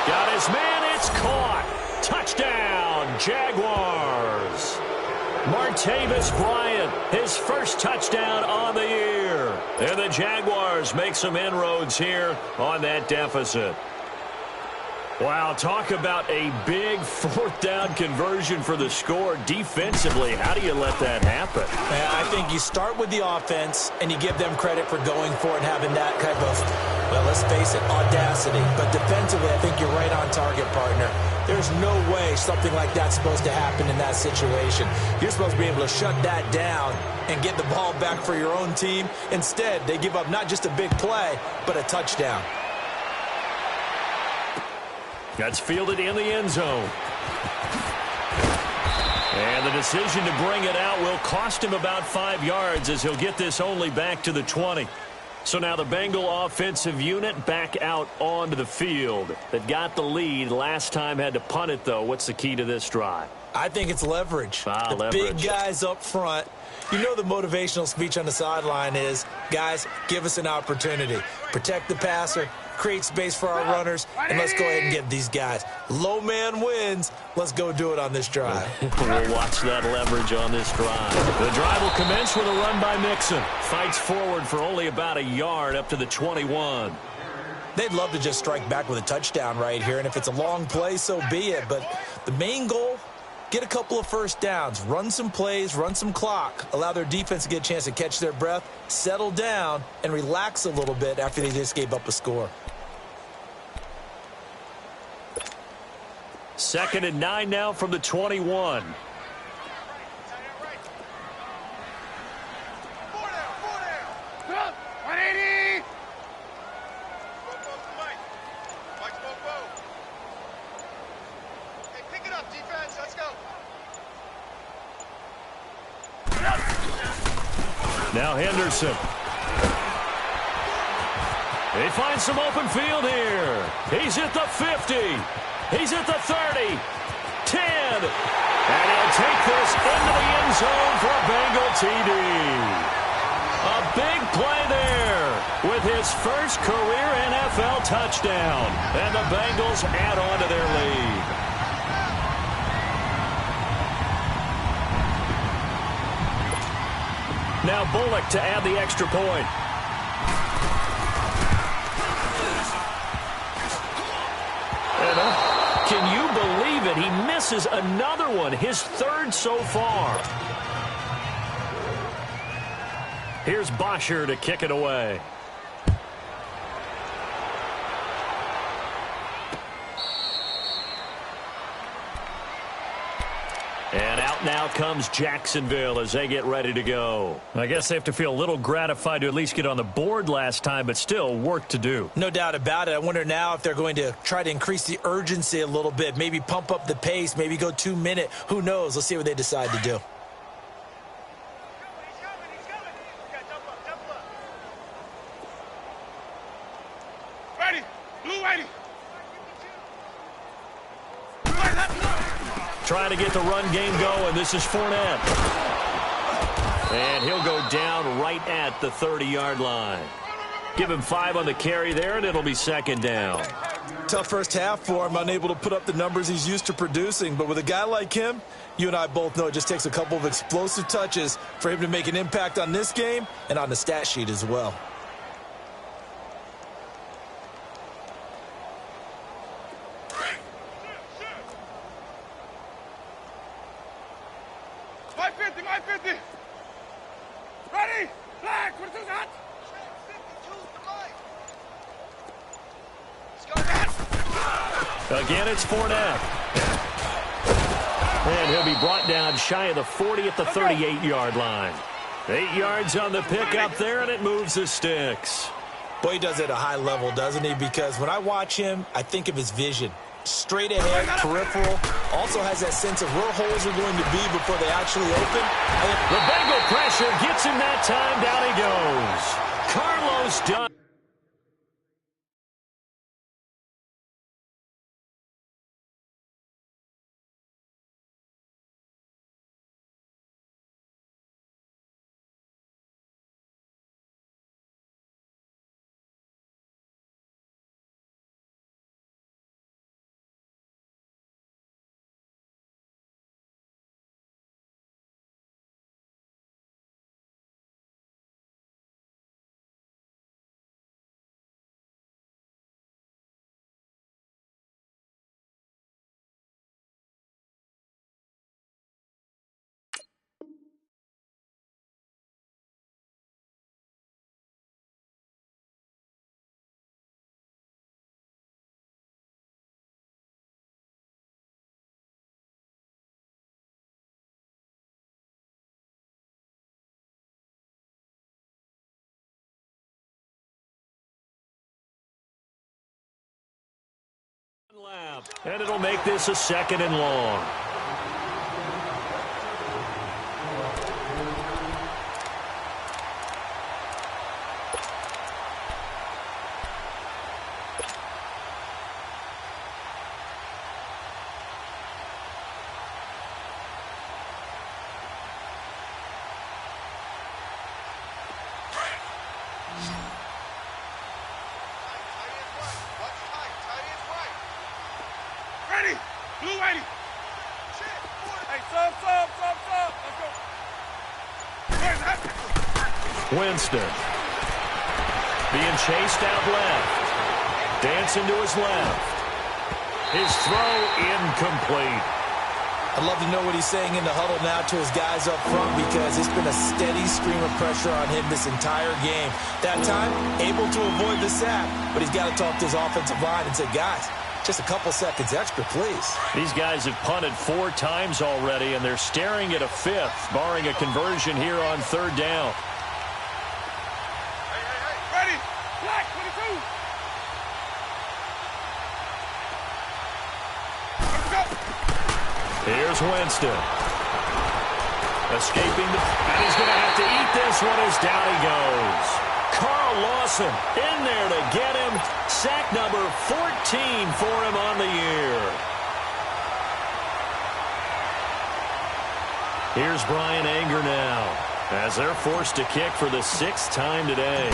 Got his man. It's caught. Touchdown, Jaguars. Martavis Bryant, his first touchdown on the year. And the Jaguars make some inroads here on that deficit. Wow, talk about a big fourth down conversion for the score. Defensively, how do you let that happen? I think you start with the offense, and you give them credit for going for it and having that kind of, well, let's face it, audacity. But defensively, I think you're right on target, partner. There's no way something like that's supposed to happen in that situation. You're supposed to be able to shut that down and get the ball back for your own team. Instead, they give up not just a big play, but a touchdown. That's fielded in the end zone. And the decision to bring it out will cost him about 5 yards as he'll get this only back to the 20. So now the Bengal offensive unit back out onto the field. That got the lead. Last time had to punt it, though. What's the key to this drive? I think it's leverage. Leverage. Big guys up front. You know the motivational speech on the sideline is, guys, give us an opportunity. Protect the passer, create space for our runners, and let's go ahead and get these guys. Low man wins. Let's go do it on this drive. We'll watch that leverage on this drive. The drive will commence with a run by Mixon. Fights forward for only about a yard up to the 21. They'd love to just strike back with a touchdown right here, and if it's a long play, so be it. But the main goal, get a couple of first downs, run some plays, run some clock, allow their defense to get a chance to catch their breath, settle down, and relax a little bit after they just gave up a score. 2nd and 9 now from the 21. Now Henderson. He finds some open field here. He's at the 50. He's at the 30. 10. And he'll take this into the end zone for a Bengal TD. A big play there with his first career NFL touchdown. And the Bengals add on to their lead. Now Bullock to add the extra point. Can you believe it? He misses another one, his third so far. Here's Bosher to kick it away. And out now comes Jacksonville as they get ready to go. I guess they have to feel a little gratified to at least get on the board last time, but still work to do. No doubt about it. I wonder now if they're going to try to increase the urgency a little bit, maybe pump up the pace, maybe go 2 minute. Who knows? Let's see what they decide to do. Ready. Blue ready. Trying to get the run game going. This is Fournette. And he'll go down right at the 30-yard line. Give him 5 on the carry there, and it'll be 2nd down. Tough first half for him, unable to put up the numbers he's used to producing. But with a guy like him, you and I both know it just takes a couple of explosive touches for him to make an impact on this game and on the stat sheet as well. My 50, my 50. Ready? Black, what is that? Again, it's Fournette. And he'll be brought down shy of the 40 at the 38-yard line. 8 yards on the pickup there, and it moves the sticks. Boy, he does it at a high level, doesn't he? Because when I watch him, I think of his vision. Straight ahead, peripheral, also has that sense of where holes are going to be before they actually open. The Bengal pressure gets him that time. Down he goes. Carlos Dunn. And it'll make this a 2nd and long. Ready? Blue 80. Hey, sub. Let's go. Where's that? Winston. Being chased out left. Dancing to his left. His throw incomplete. I'd love to know what he's saying in the huddle now to his guys up front, because it's been a steady stream of pressure on him this entire game. That time, able to avoid the sack, but he's got to talk to his offensive line and say, guys, just a couple seconds extra, please. These guys have punted 4 times already, and they're staring at a 5th, barring a conversion here on 3rd down. Hey. Ready? Black 22. Let's go. Here's Winston. Escaping, and he's going to have to eat this one as down he goes. Carl Lawson in there to get him. Sack number 14 for him on the year. Here's Brian Anger now, as they're forced to kick for the 6th time today.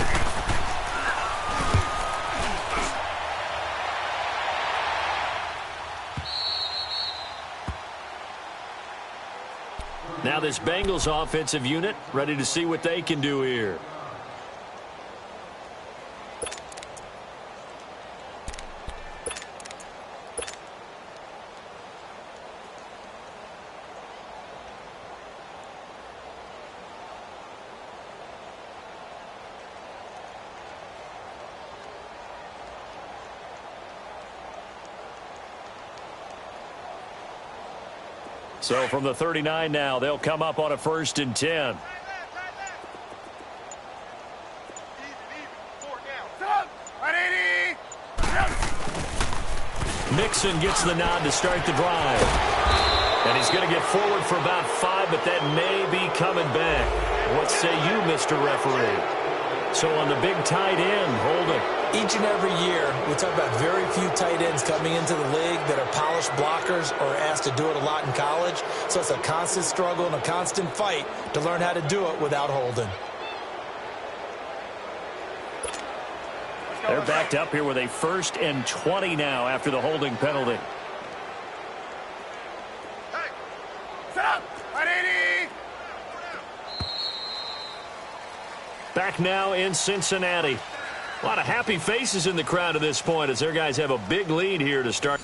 Now this Bengals offensive unit ready to see what they can do here. So from the 39 now, they'll come up on a 1st and 10. Mixon gets the nod to start the drive. And he's going to get forward for about 5, but that may be coming back. What say you, Mr. Referee? So on the big tight end, holding. Each and every year, we talk about very few tight ends coming into the league that are polished blockers or asked to do it a lot in college. So it's a constant struggle and a constant fight to learn how to do it without holding. They're backed up here with a 1st and 20 now after the holding penalty. Hey, set up. Back now in Cincinnati. A lot of happy faces in the crowd at this point as their guys have a big lead here to start.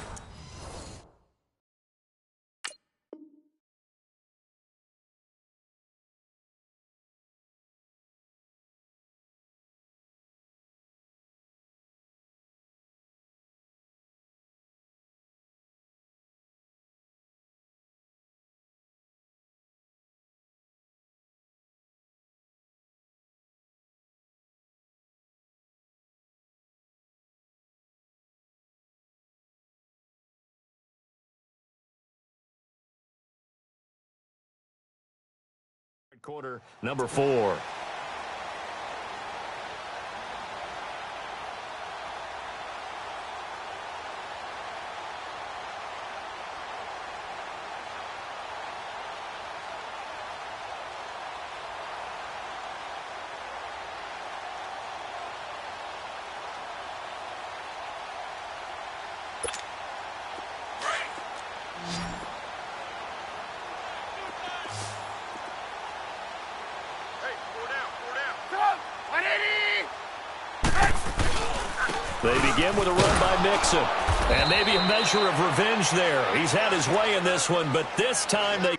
Quarter number 4. They begin with a run by Mixon. And maybe a measure of revenge there. He's had his way in this one, but this time they...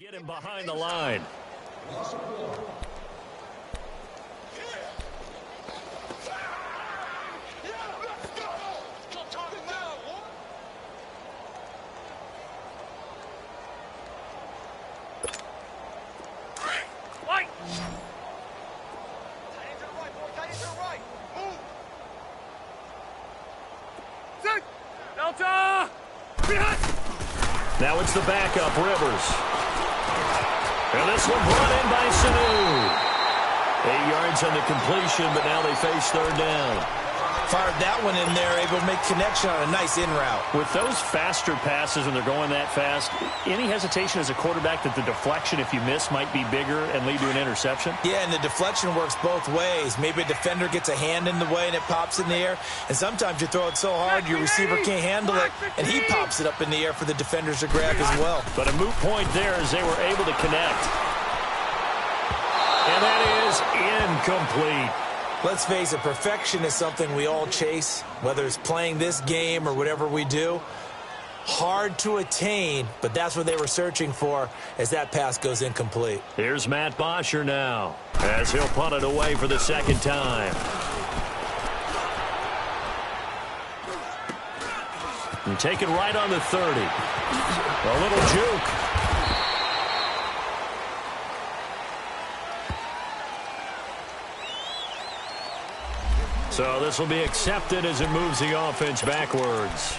Get him behind the line. Now it's the backup, Rivers. And this one brought in by Sanu. 8 yards on the completion, but now they face 3rd down. Fired that one in there, able to make connection on a nice in route. With those faster passes when they're going that fast, any hesitation as a quarterback that the deflection, if you miss, might be bigger and lead to an interception? Yeah, and the deflection works both ways. Maybe a defender gets a hand in the way and it pops in the air. And sometimes you throw it so hard your receiver can't handle it, and he pops it up in the air for the defenders to grab as well. But a moot point there as they were able to connect. And that is incomplete. Let's face it, perfection is something we all chase, whether it's playing this game or whatever we do. Hard to attain, but that's what they were searching for as that pass goes incomplete. Here's Matt Bosher now as he'll punt it away for the 2nd time. And take it right on the 30. A little juke. So this will be accepted as it moves the offense backwards.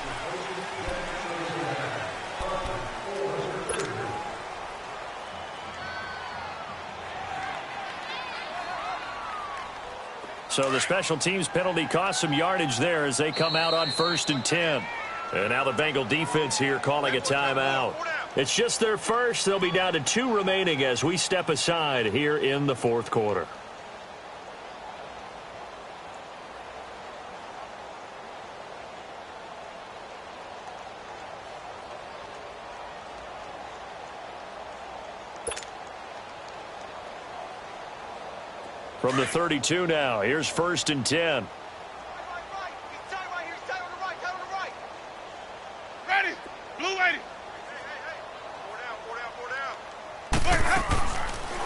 So the special teams penalty cost some yardage there as they come out on 1st and 10. And now the Bengal defense here calling a timeout. It's just their first. They'll be down to 2 remaining as we step aside here in the 4th quarter. From the 32 now, here's 1st and 10. Ready. Blue 80.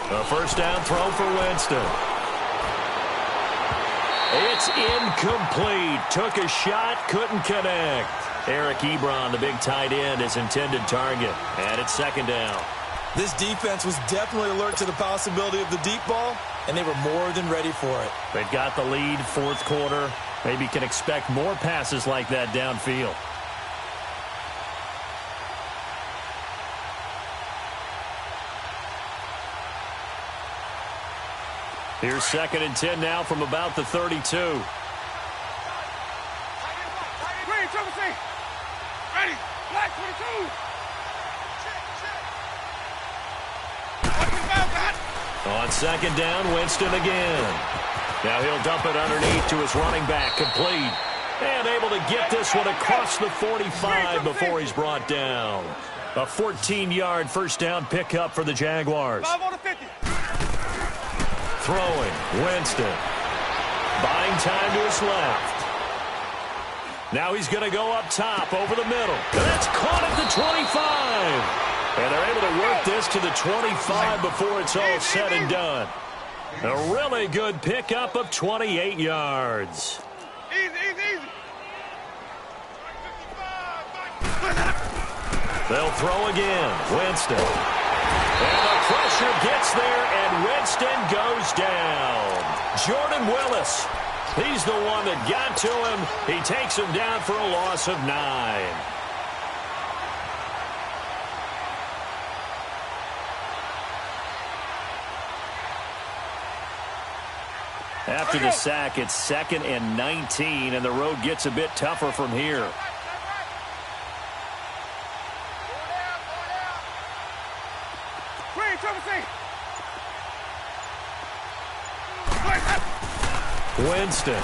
A first down throw for Winston. It's incomplete. Took a shot, couldn't connect. Eric Ebron, the big tight end, his intended target. And it's 2nd down. This defense was definitely alert to the possibility of the deep ball, and they were more than ready for it. They've got the lead, 4th quarter. Maybe can expect more passes like that downfield. Here's 2nd and 10 now from about the 32. Green, triple C. Ready. Black 22. On 2nd down, Winston again. Now he'll dump it underneath to his running back, complete. And able to get this one across the 45 before he's brought down. A 14-yard first down pickup for the Jaguars. 5 on the 50. Throwing, Winston. Buying time to his left. Now he's going to go up top over the middle. That's caught at the 25. And they're able to work this to the 25 before it's all said and done. A really good pickup of 28 yards. Easy. They'll throw again. Winston. And the pressure gets there, and Winston goes down. Jordan Willis. He's the one that got to him. He takes him down for a loss of 9. After the sack, it's 2nd and 19, and the road gets a bit tougher from here. Winston.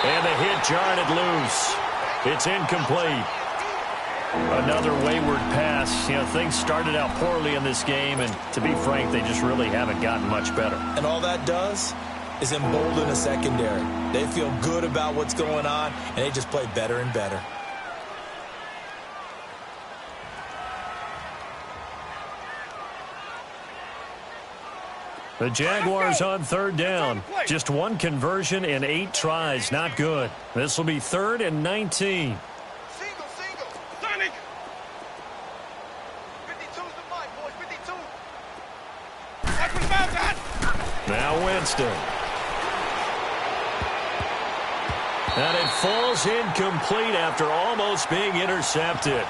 And the hit jarred it loose. It's incomplete. Another wayward pass. You know, things started out poorly in this game, and to be frank, they just really haven't gotten much better. And all that does is embolden a secondary. They feel good about what's going on, and they just play better and better. The Jaguars on 3rd down. Just 1 conversion in 8 tries. Not good. This will be 3rd and 19. Single. Sonic. 52's the line, boys. 52. Watch for the bounce, hot. Now Winston. And it falls incomplete after almost being intercepted.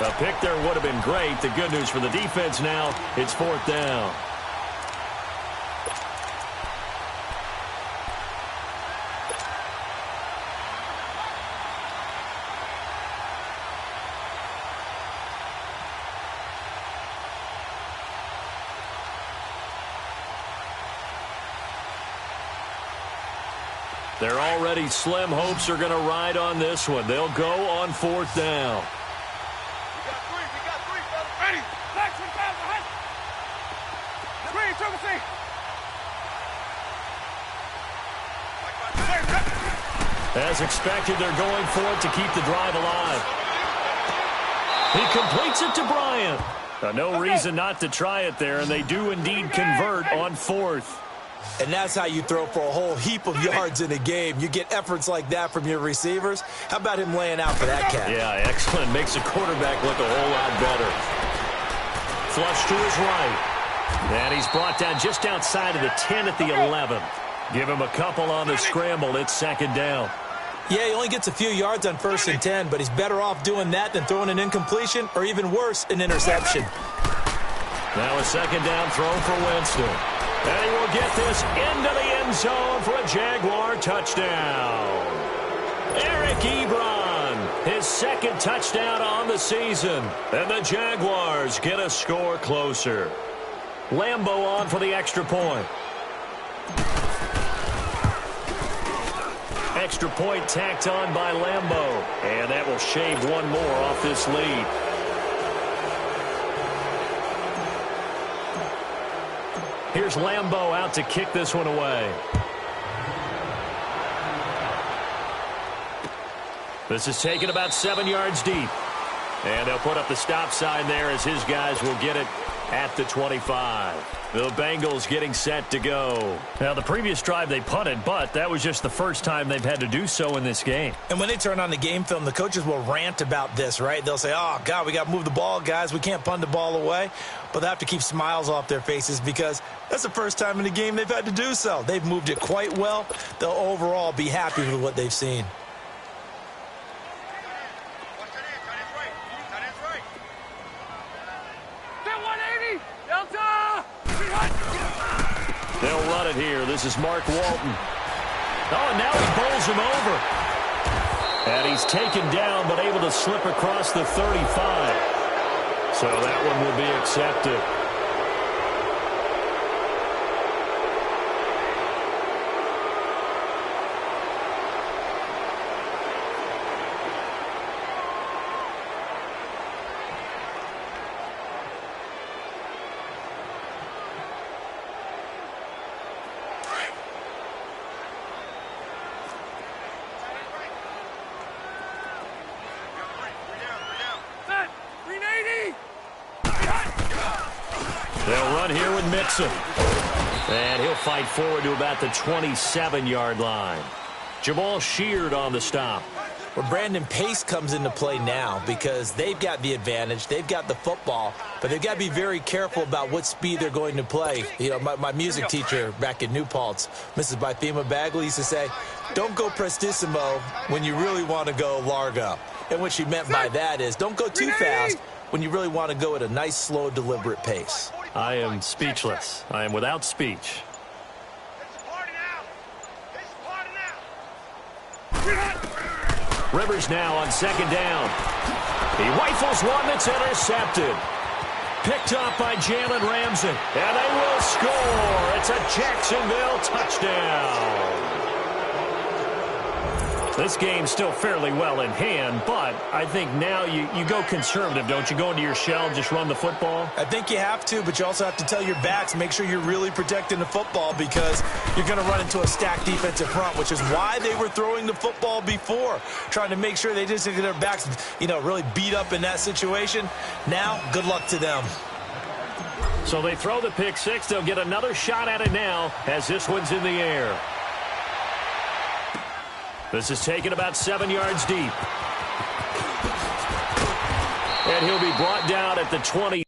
A pick there would have been great. The good news for the defense now, it's 4th down. Their already slim hopes are going to ride on this one. They'll go on 4th down. We got three, fellas. Ready. Black 25 behind. Green, triple C. As expected, they're going for it to keep the drive alive. He completes it to Bryant. No reason not to try it there, and they do indeed convert on 4th. And that's how you throw for a whole heap of yards in a game. You get efforts like that from your receivers. How about him laying out for that cat? Yeah, excellent. Makes the quarterback look a whole lot better. Flush to his right. And he's brought down just outside of the 10 at the 11. Give him a couple on the scramble. It's second down. Yeah, he only gets a few yards on 1st and 10, but he's better off doing that than throwing an incompletion or even worse, an interception. Now a second down throw for Winston. And he will get this into the end zone for a Jaguar touchdown. Eric Ebron, his second touchdown on the season. And the Jaguars get a score closer. Lambo on for the extra point. Extra point tacked on by Lambo. And that will shave one more off this lead. Here's Lambo out to kick this one away. This is taken about 7 yards deep. And they'll put up the stop sign there as his guys will get it at the 25. The Bengals getting set to go. Now, the previous drive they punted, but that was just the first time they've had to do so in this game. And when they turn on the game film, the coaches will rant about this, right? They'll say, oh, God, we got to move the ball, guys. We can't punt the ball away. But they have to keep smiles off their faces because that's the first time in the game they've had to do so. They've moved it quite well. They'll overall be happy with what they've seen. They'll run it here. This is Mark Walton. Oh, and now he bowls him over. And he's taken down but able to slip across the 35. So that one will be accepted. They'll run here with Mixon. And he'll fight forward to about the 27-yard line. Jamal Sheard on the stop. Well, Brandon, pace comes into play now because they've got the advantage. They've got the football, but they've got to be very careful about what speed they're going to play. You know, my music teacher back in New Paltz, Mrs. Bythema Bagley, used to say, don't go prestissimo when you really want to go largo. And what she meant by that is don't go too fast when you really want to go at a nice, slow, deliberate pace. I am speechless. I am without speech. Rivers now on second down. He rifles one that's intercepted. Picked up by Jalen Ramsey. And they will score. It's a Jacksonville touchdown. This game's still fairly well in hand, but I think now you go conservative, don't you? Go into your shell, just run the football? I think you have to, but you also have to tell your backs, make sure you're really protecting the football because you're going to run into a stacked defensive front, which is why they were throwing the football before, trying to make sure they just get their backs, really beat up in that situation. Now, good luck to them. So they throw the pick six. They'll get another shot at it now as this one's in the air. This is taken about 7 yards deep. And he'll be brought down at the 20.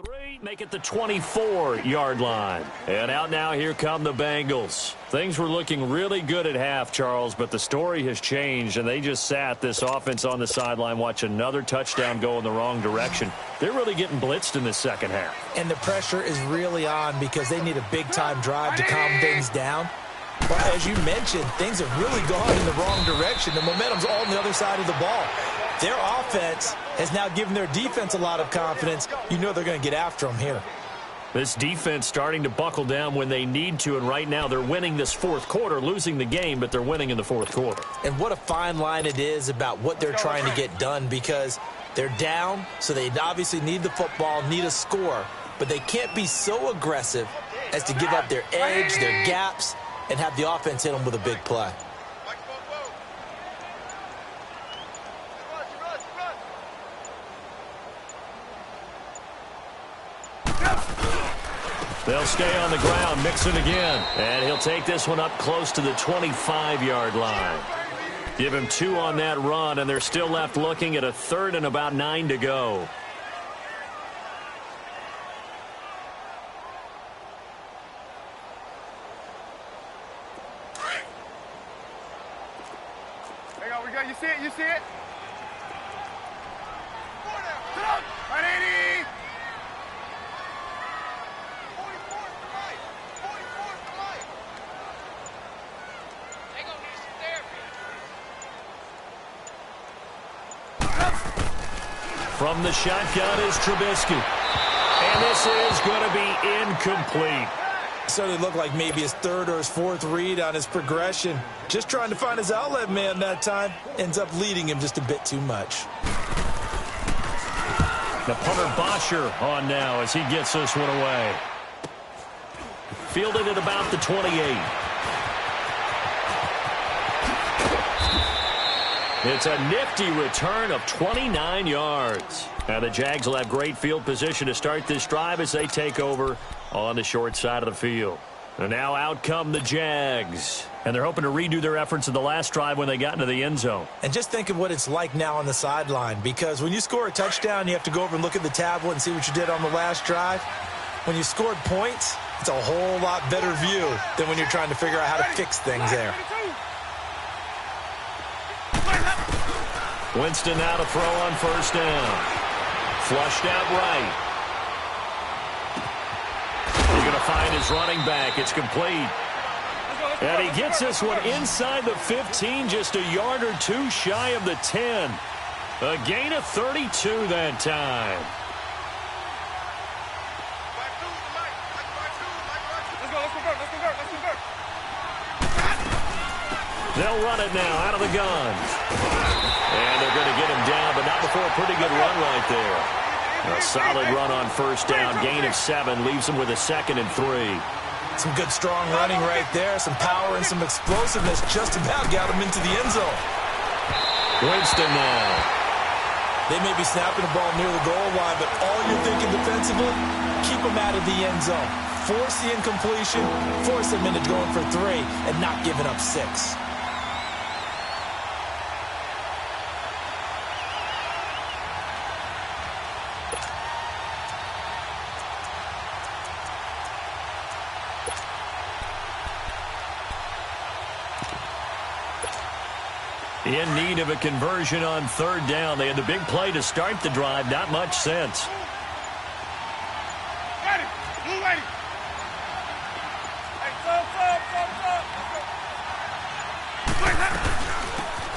3, make it the 24-yard line. And out now, here come the Bengals. Things were looking really good at half, Charles, but the story has changed, and they just sat this offense on the sideline, watch another touchdown go in the wrong direction. They're really getting blitzed in the second half. And the pressure is really on because they need a big-time drive to calm things down. But as you mentioned, things have really gone in the wrong direction. The momentum's all on the other side of the ball. Their offense has now given their defense a lot of confidence. You know they're going to get after them here. This defense starting to buckle down when they need to, and right now they're winning this fourth quarter, losing the game, but they're winning in the fourth quarter. And what a fine line it is about what they're trying to get done, because they're down, so they obviously need the football, need a score, but they can't be so aggressive as to give up their edge, their gaps, and have the offense hit them with a big play. They'll stay on the ground, mix it again. And he'll take this one up close to the 25-yard line. Give him 2 on that run, and they're still left looking at a 3rd and about 9 to go. Hang on, we got, you see it, you see it? From the shotgun is Trubisky. And this is going to be incomplete. Certainly looked like maybe his 3rd or his 4th read on his progression. Just trying to find his outlet man that time. Ends up leading him just a bit too much. The punter Bosher on now as he gets this one away. Fielded at about the 28. It's a nifty return of 29 yards. Now the Jags will have great field position to start this drive as they take over on the short side of the field. And now out come the Jags. And they're hoping to redo their efforts in the last drive when they got into the end zone. And just think of what it's like now on the sideline, because when you score a touchdown, you have to go over and look at the tablet and see what you did on the last drive. When you scored points, it's a whole lot better view than when you're trying to figure out how to fix things there. Winston now to throw on 1st down. Flushed out right. He's going to find his running back. It's complete. And he gets this one inside the 15, just a yard or 2 shy of the 10. A gain of 32 that time. They'll run it now out of the gun. And they're going to get him down, but not before a pretty good run right there. A solid run on 1st down. Gain of 7 leaves him with a 2nd and 3. Some good strong running right there. Some power and some explosiveness just about got him into the end zone. Winston now. They may be snapping the ball near the goal line, but all you're thinking defensively, keep them out of the end zone. Force the incompletion, force them into going for 3, and not giving up 6. In need of a conversion on 3rd down. They had the big play to start the drive. Not much sense.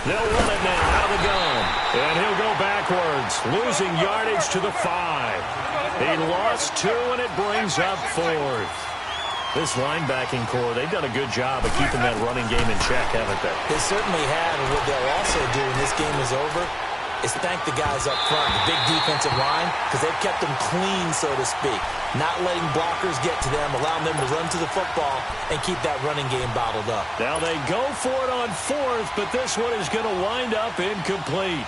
They'll run it now out of the gun. And he'll go backwards, losing yardage to the 5. He lost 2, and it brings up 4th. This linebacking core, they've done a good job of keeping that running game in check, haven't they? They certainly have, and what they'll also do when this game is over is thank the guys up front, the big defensive line, because they've kept them clean, so to speak. Not letting blockers get to them, allowing them to run to the football and keep that running game bottled up. Now they go for it on 4th, but this one is going to wind up incomplete.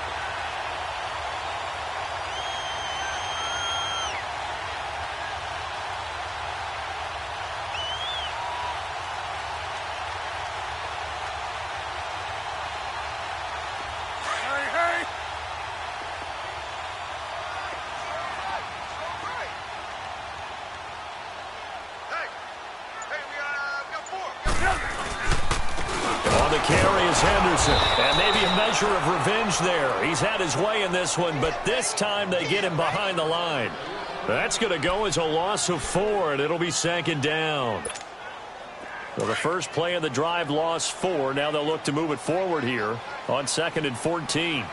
carry is Henderson. And maybe a measure of revenge there. He's had his way in this one, but this time they get him behind the line. That's going to go as a loss of 4, and it'll be 2nd down. Well, the first play of the drive lost 4. Now they'll look to move it forward here on 2nd and 14.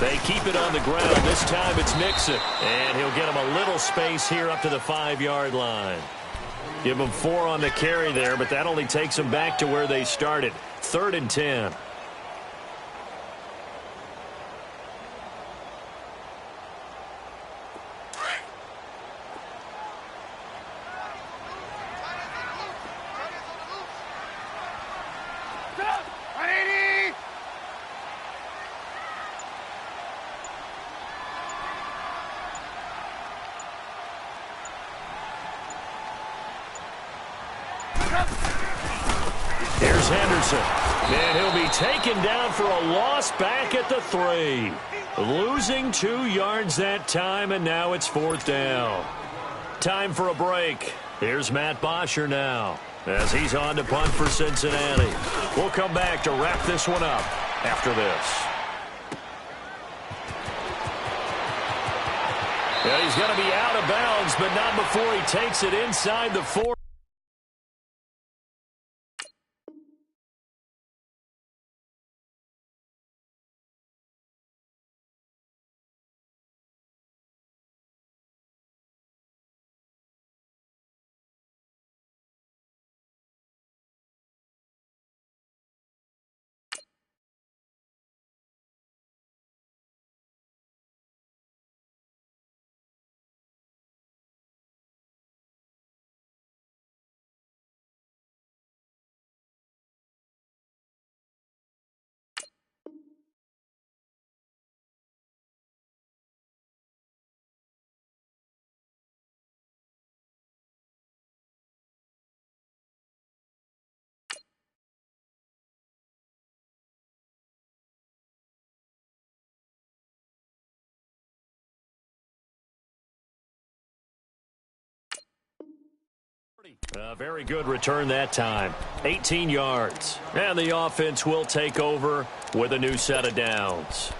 They keep it on the ground. This time it's Mixon. And he'll get him a little space here up to the 5-yard line. Give them 4 on the carry there, but that only takes them back to where they started. 3rd and 10. Here's Henderson. And he'll be taken down for a loss back at the 3. Losing 2 yards that time, and now it's 4th down. Time for a break. Here's Matt Bosher now as he's on to punt for Cincinnati. We'll come back to wrap this one up after this. Yeah, he's going to be out of bounds, but not before he takes it inside the 4. A very good return that time. 18 yards. And the offense will take over with a new set of downs.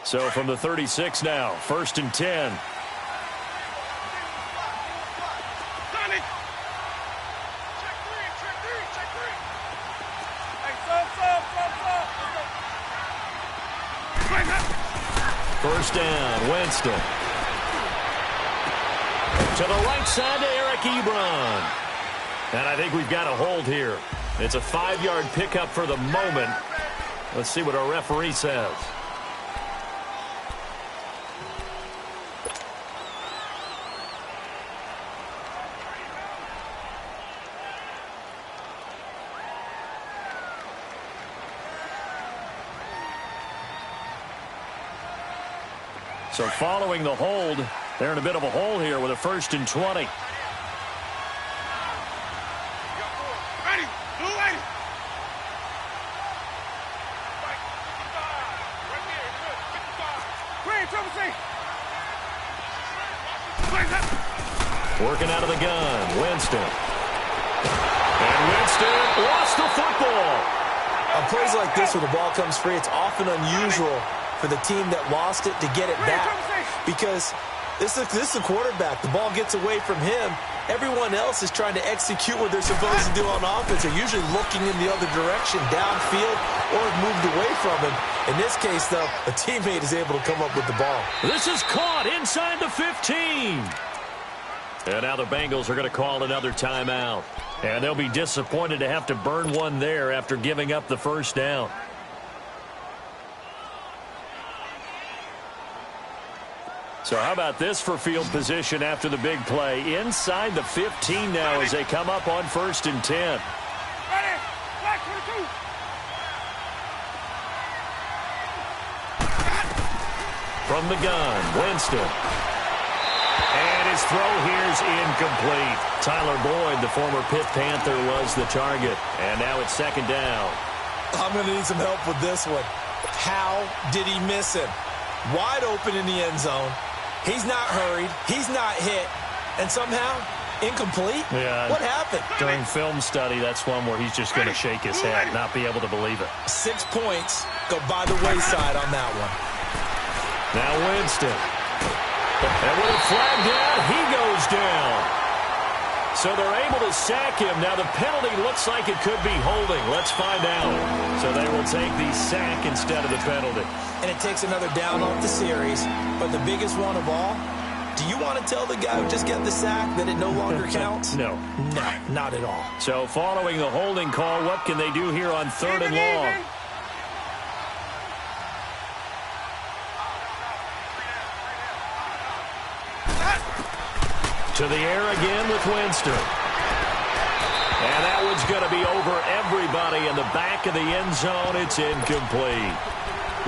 So from the 36 now, 1st and 10. First down, Winston. To the right side to Eric Ebron. And I think we've got a hold here. It's a 5-yard pickup for the moment. Let's see what our referee says. So following the hold, they're in a bit of a hole here with a 1st and 20. Working out of the gun, Winston. And Winston lost the football. On plays like this where the ball comes free, it's often unusual for the team that lost it to get it back. Because this is the quarterback. The ball gets away from him. Everyone else is trying to execute what they're supposed to do on offense. They're usually looking in the other direction, downfield, or have moved away from him. In this case, though, a teammate is able to come up with the ball. This is caught inside the 15. And now the Bengals are going to call another timeout. And they'll be disappointed to have to burn one there after giving up the 1st down. So how about this for field position after the big play? Inside the 15 now as they come up on 1st and 10. From the gun, Winston. And his throw here's incomplete. Tyler Boyd, the former Pitt Panther, was the target. And now it's second down. I'm going to need some help with this one. How did he miss him? Wide open in the end zone. He's not hurried. He's not hit. And somehow, incomplete? Yeah. What happened? During film study, that's one where he's just going to shake his head, not be able to believe it. 6 points go by the wayside on that one. Now Winston. And with a flag down, he goes down. So they're able to sack him. Now the penalty looks like it could be holding. Let's find out. So they will take the sack instead of the penalty. And it takes another down off the series. But the biggest one of all, do you want to tell the guy who just got the sack that it no longer counts? No. No, not at all. So following the holding call, what can they do here on 3rd and long? To the air again with Winston. And that one's going to be over everybody in the back of the end zone. It's incomplete.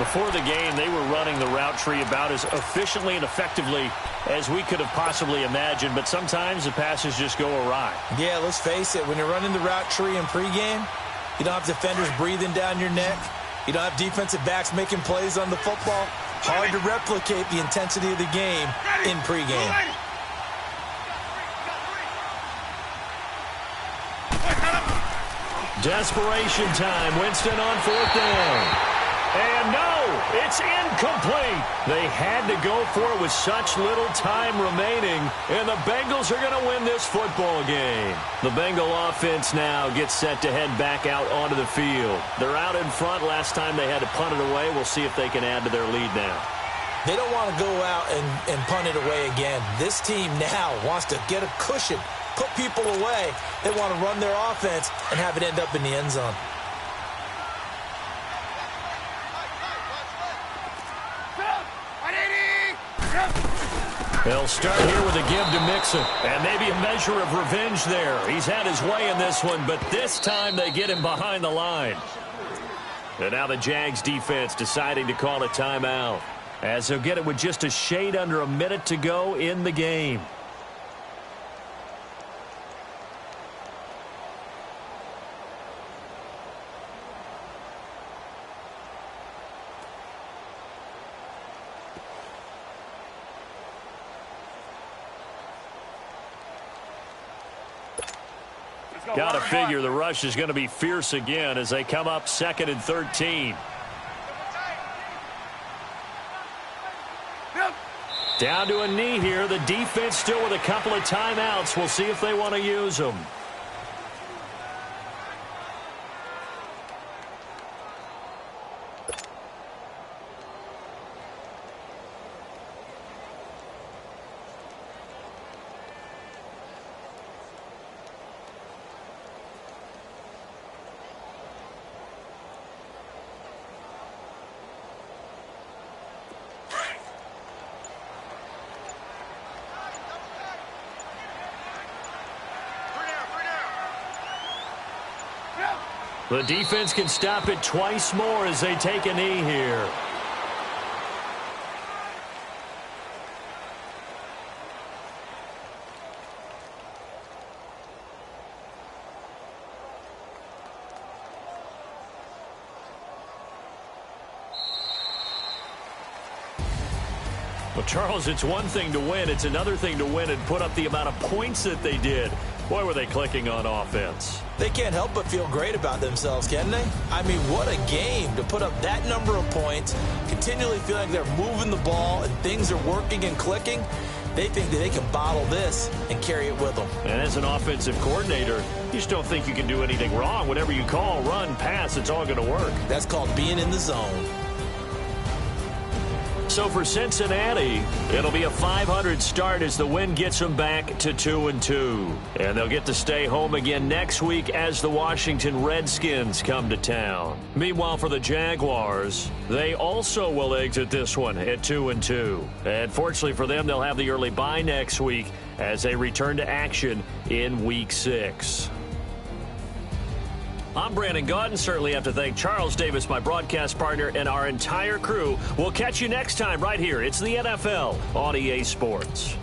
Before the game, they were running the route tree about as efficiently and effectively as we could have possibly imagined, but sometimes the passes just go awry. Yeah, let's face it. When you're running the route tree in pregame, you don't have defenders breathing down your neck. You don't have defensive backs making plays on the football. Hard to replicate the intensity of the game in pregame. Desperation time. Winston on 4th down. And no, it's incomplete. They had to go for it with such little time remaining, and the Bengals are going to win this football game. The Bengal offense now gets set to head back out onto the field. They're out in front. Last time they had to punt it away. We'll see if they can add to their lead now. They don't want to go out and punt it away again. This team now wants to get a cushion, put people away. They want to run their offense and have it end up in the end zone. They'll start here with a give to Mixon. And maybe a measure of revenge there. He's had his way in this one, but this time they get him behind the line. And now the Jags defense deciding to call a timeout, as they'll get it with just a shade under a minute to go in the game. Got to figure the rush is going to be fierce again as they come up 2nd and 13. Down to a knee here. The defense still with a couple of timeouts. We'll see if they want to use them. The defense can stop it twice more as they take a knee here. Well, Charles, it's one thing to win. It's another thing to win and put up the amount of points that they did. Boy, were they clicking on offense. They can't help but feel great about themselves, can they? I mean, what a game to put up that number of points, continually feel like they're moving the ball and things are working and clicking. They think that they can bottle this and carry it with them. And as an offensive coordinator, you just don't think you can do anything wrong. Whatever you call, run, pass, it's all going to work. That's called being in the zone. So for Cincinnati, it'll be a .500 start as the win gets them back to 2-2. And they'll get to stay home again next week as the Washington Redskins come to town. Meanwhile, for the Jaguars, they also will exit this one at 2-2. And fortunately for them, they'll have the early bye next week as they return to action in Week 6. I'm Brandon Gaudin. Certainly have to thank Charles Davis, my broadcast partner, and our entire crew. We'll catch you next time right here. It's the NFL on EA Sports.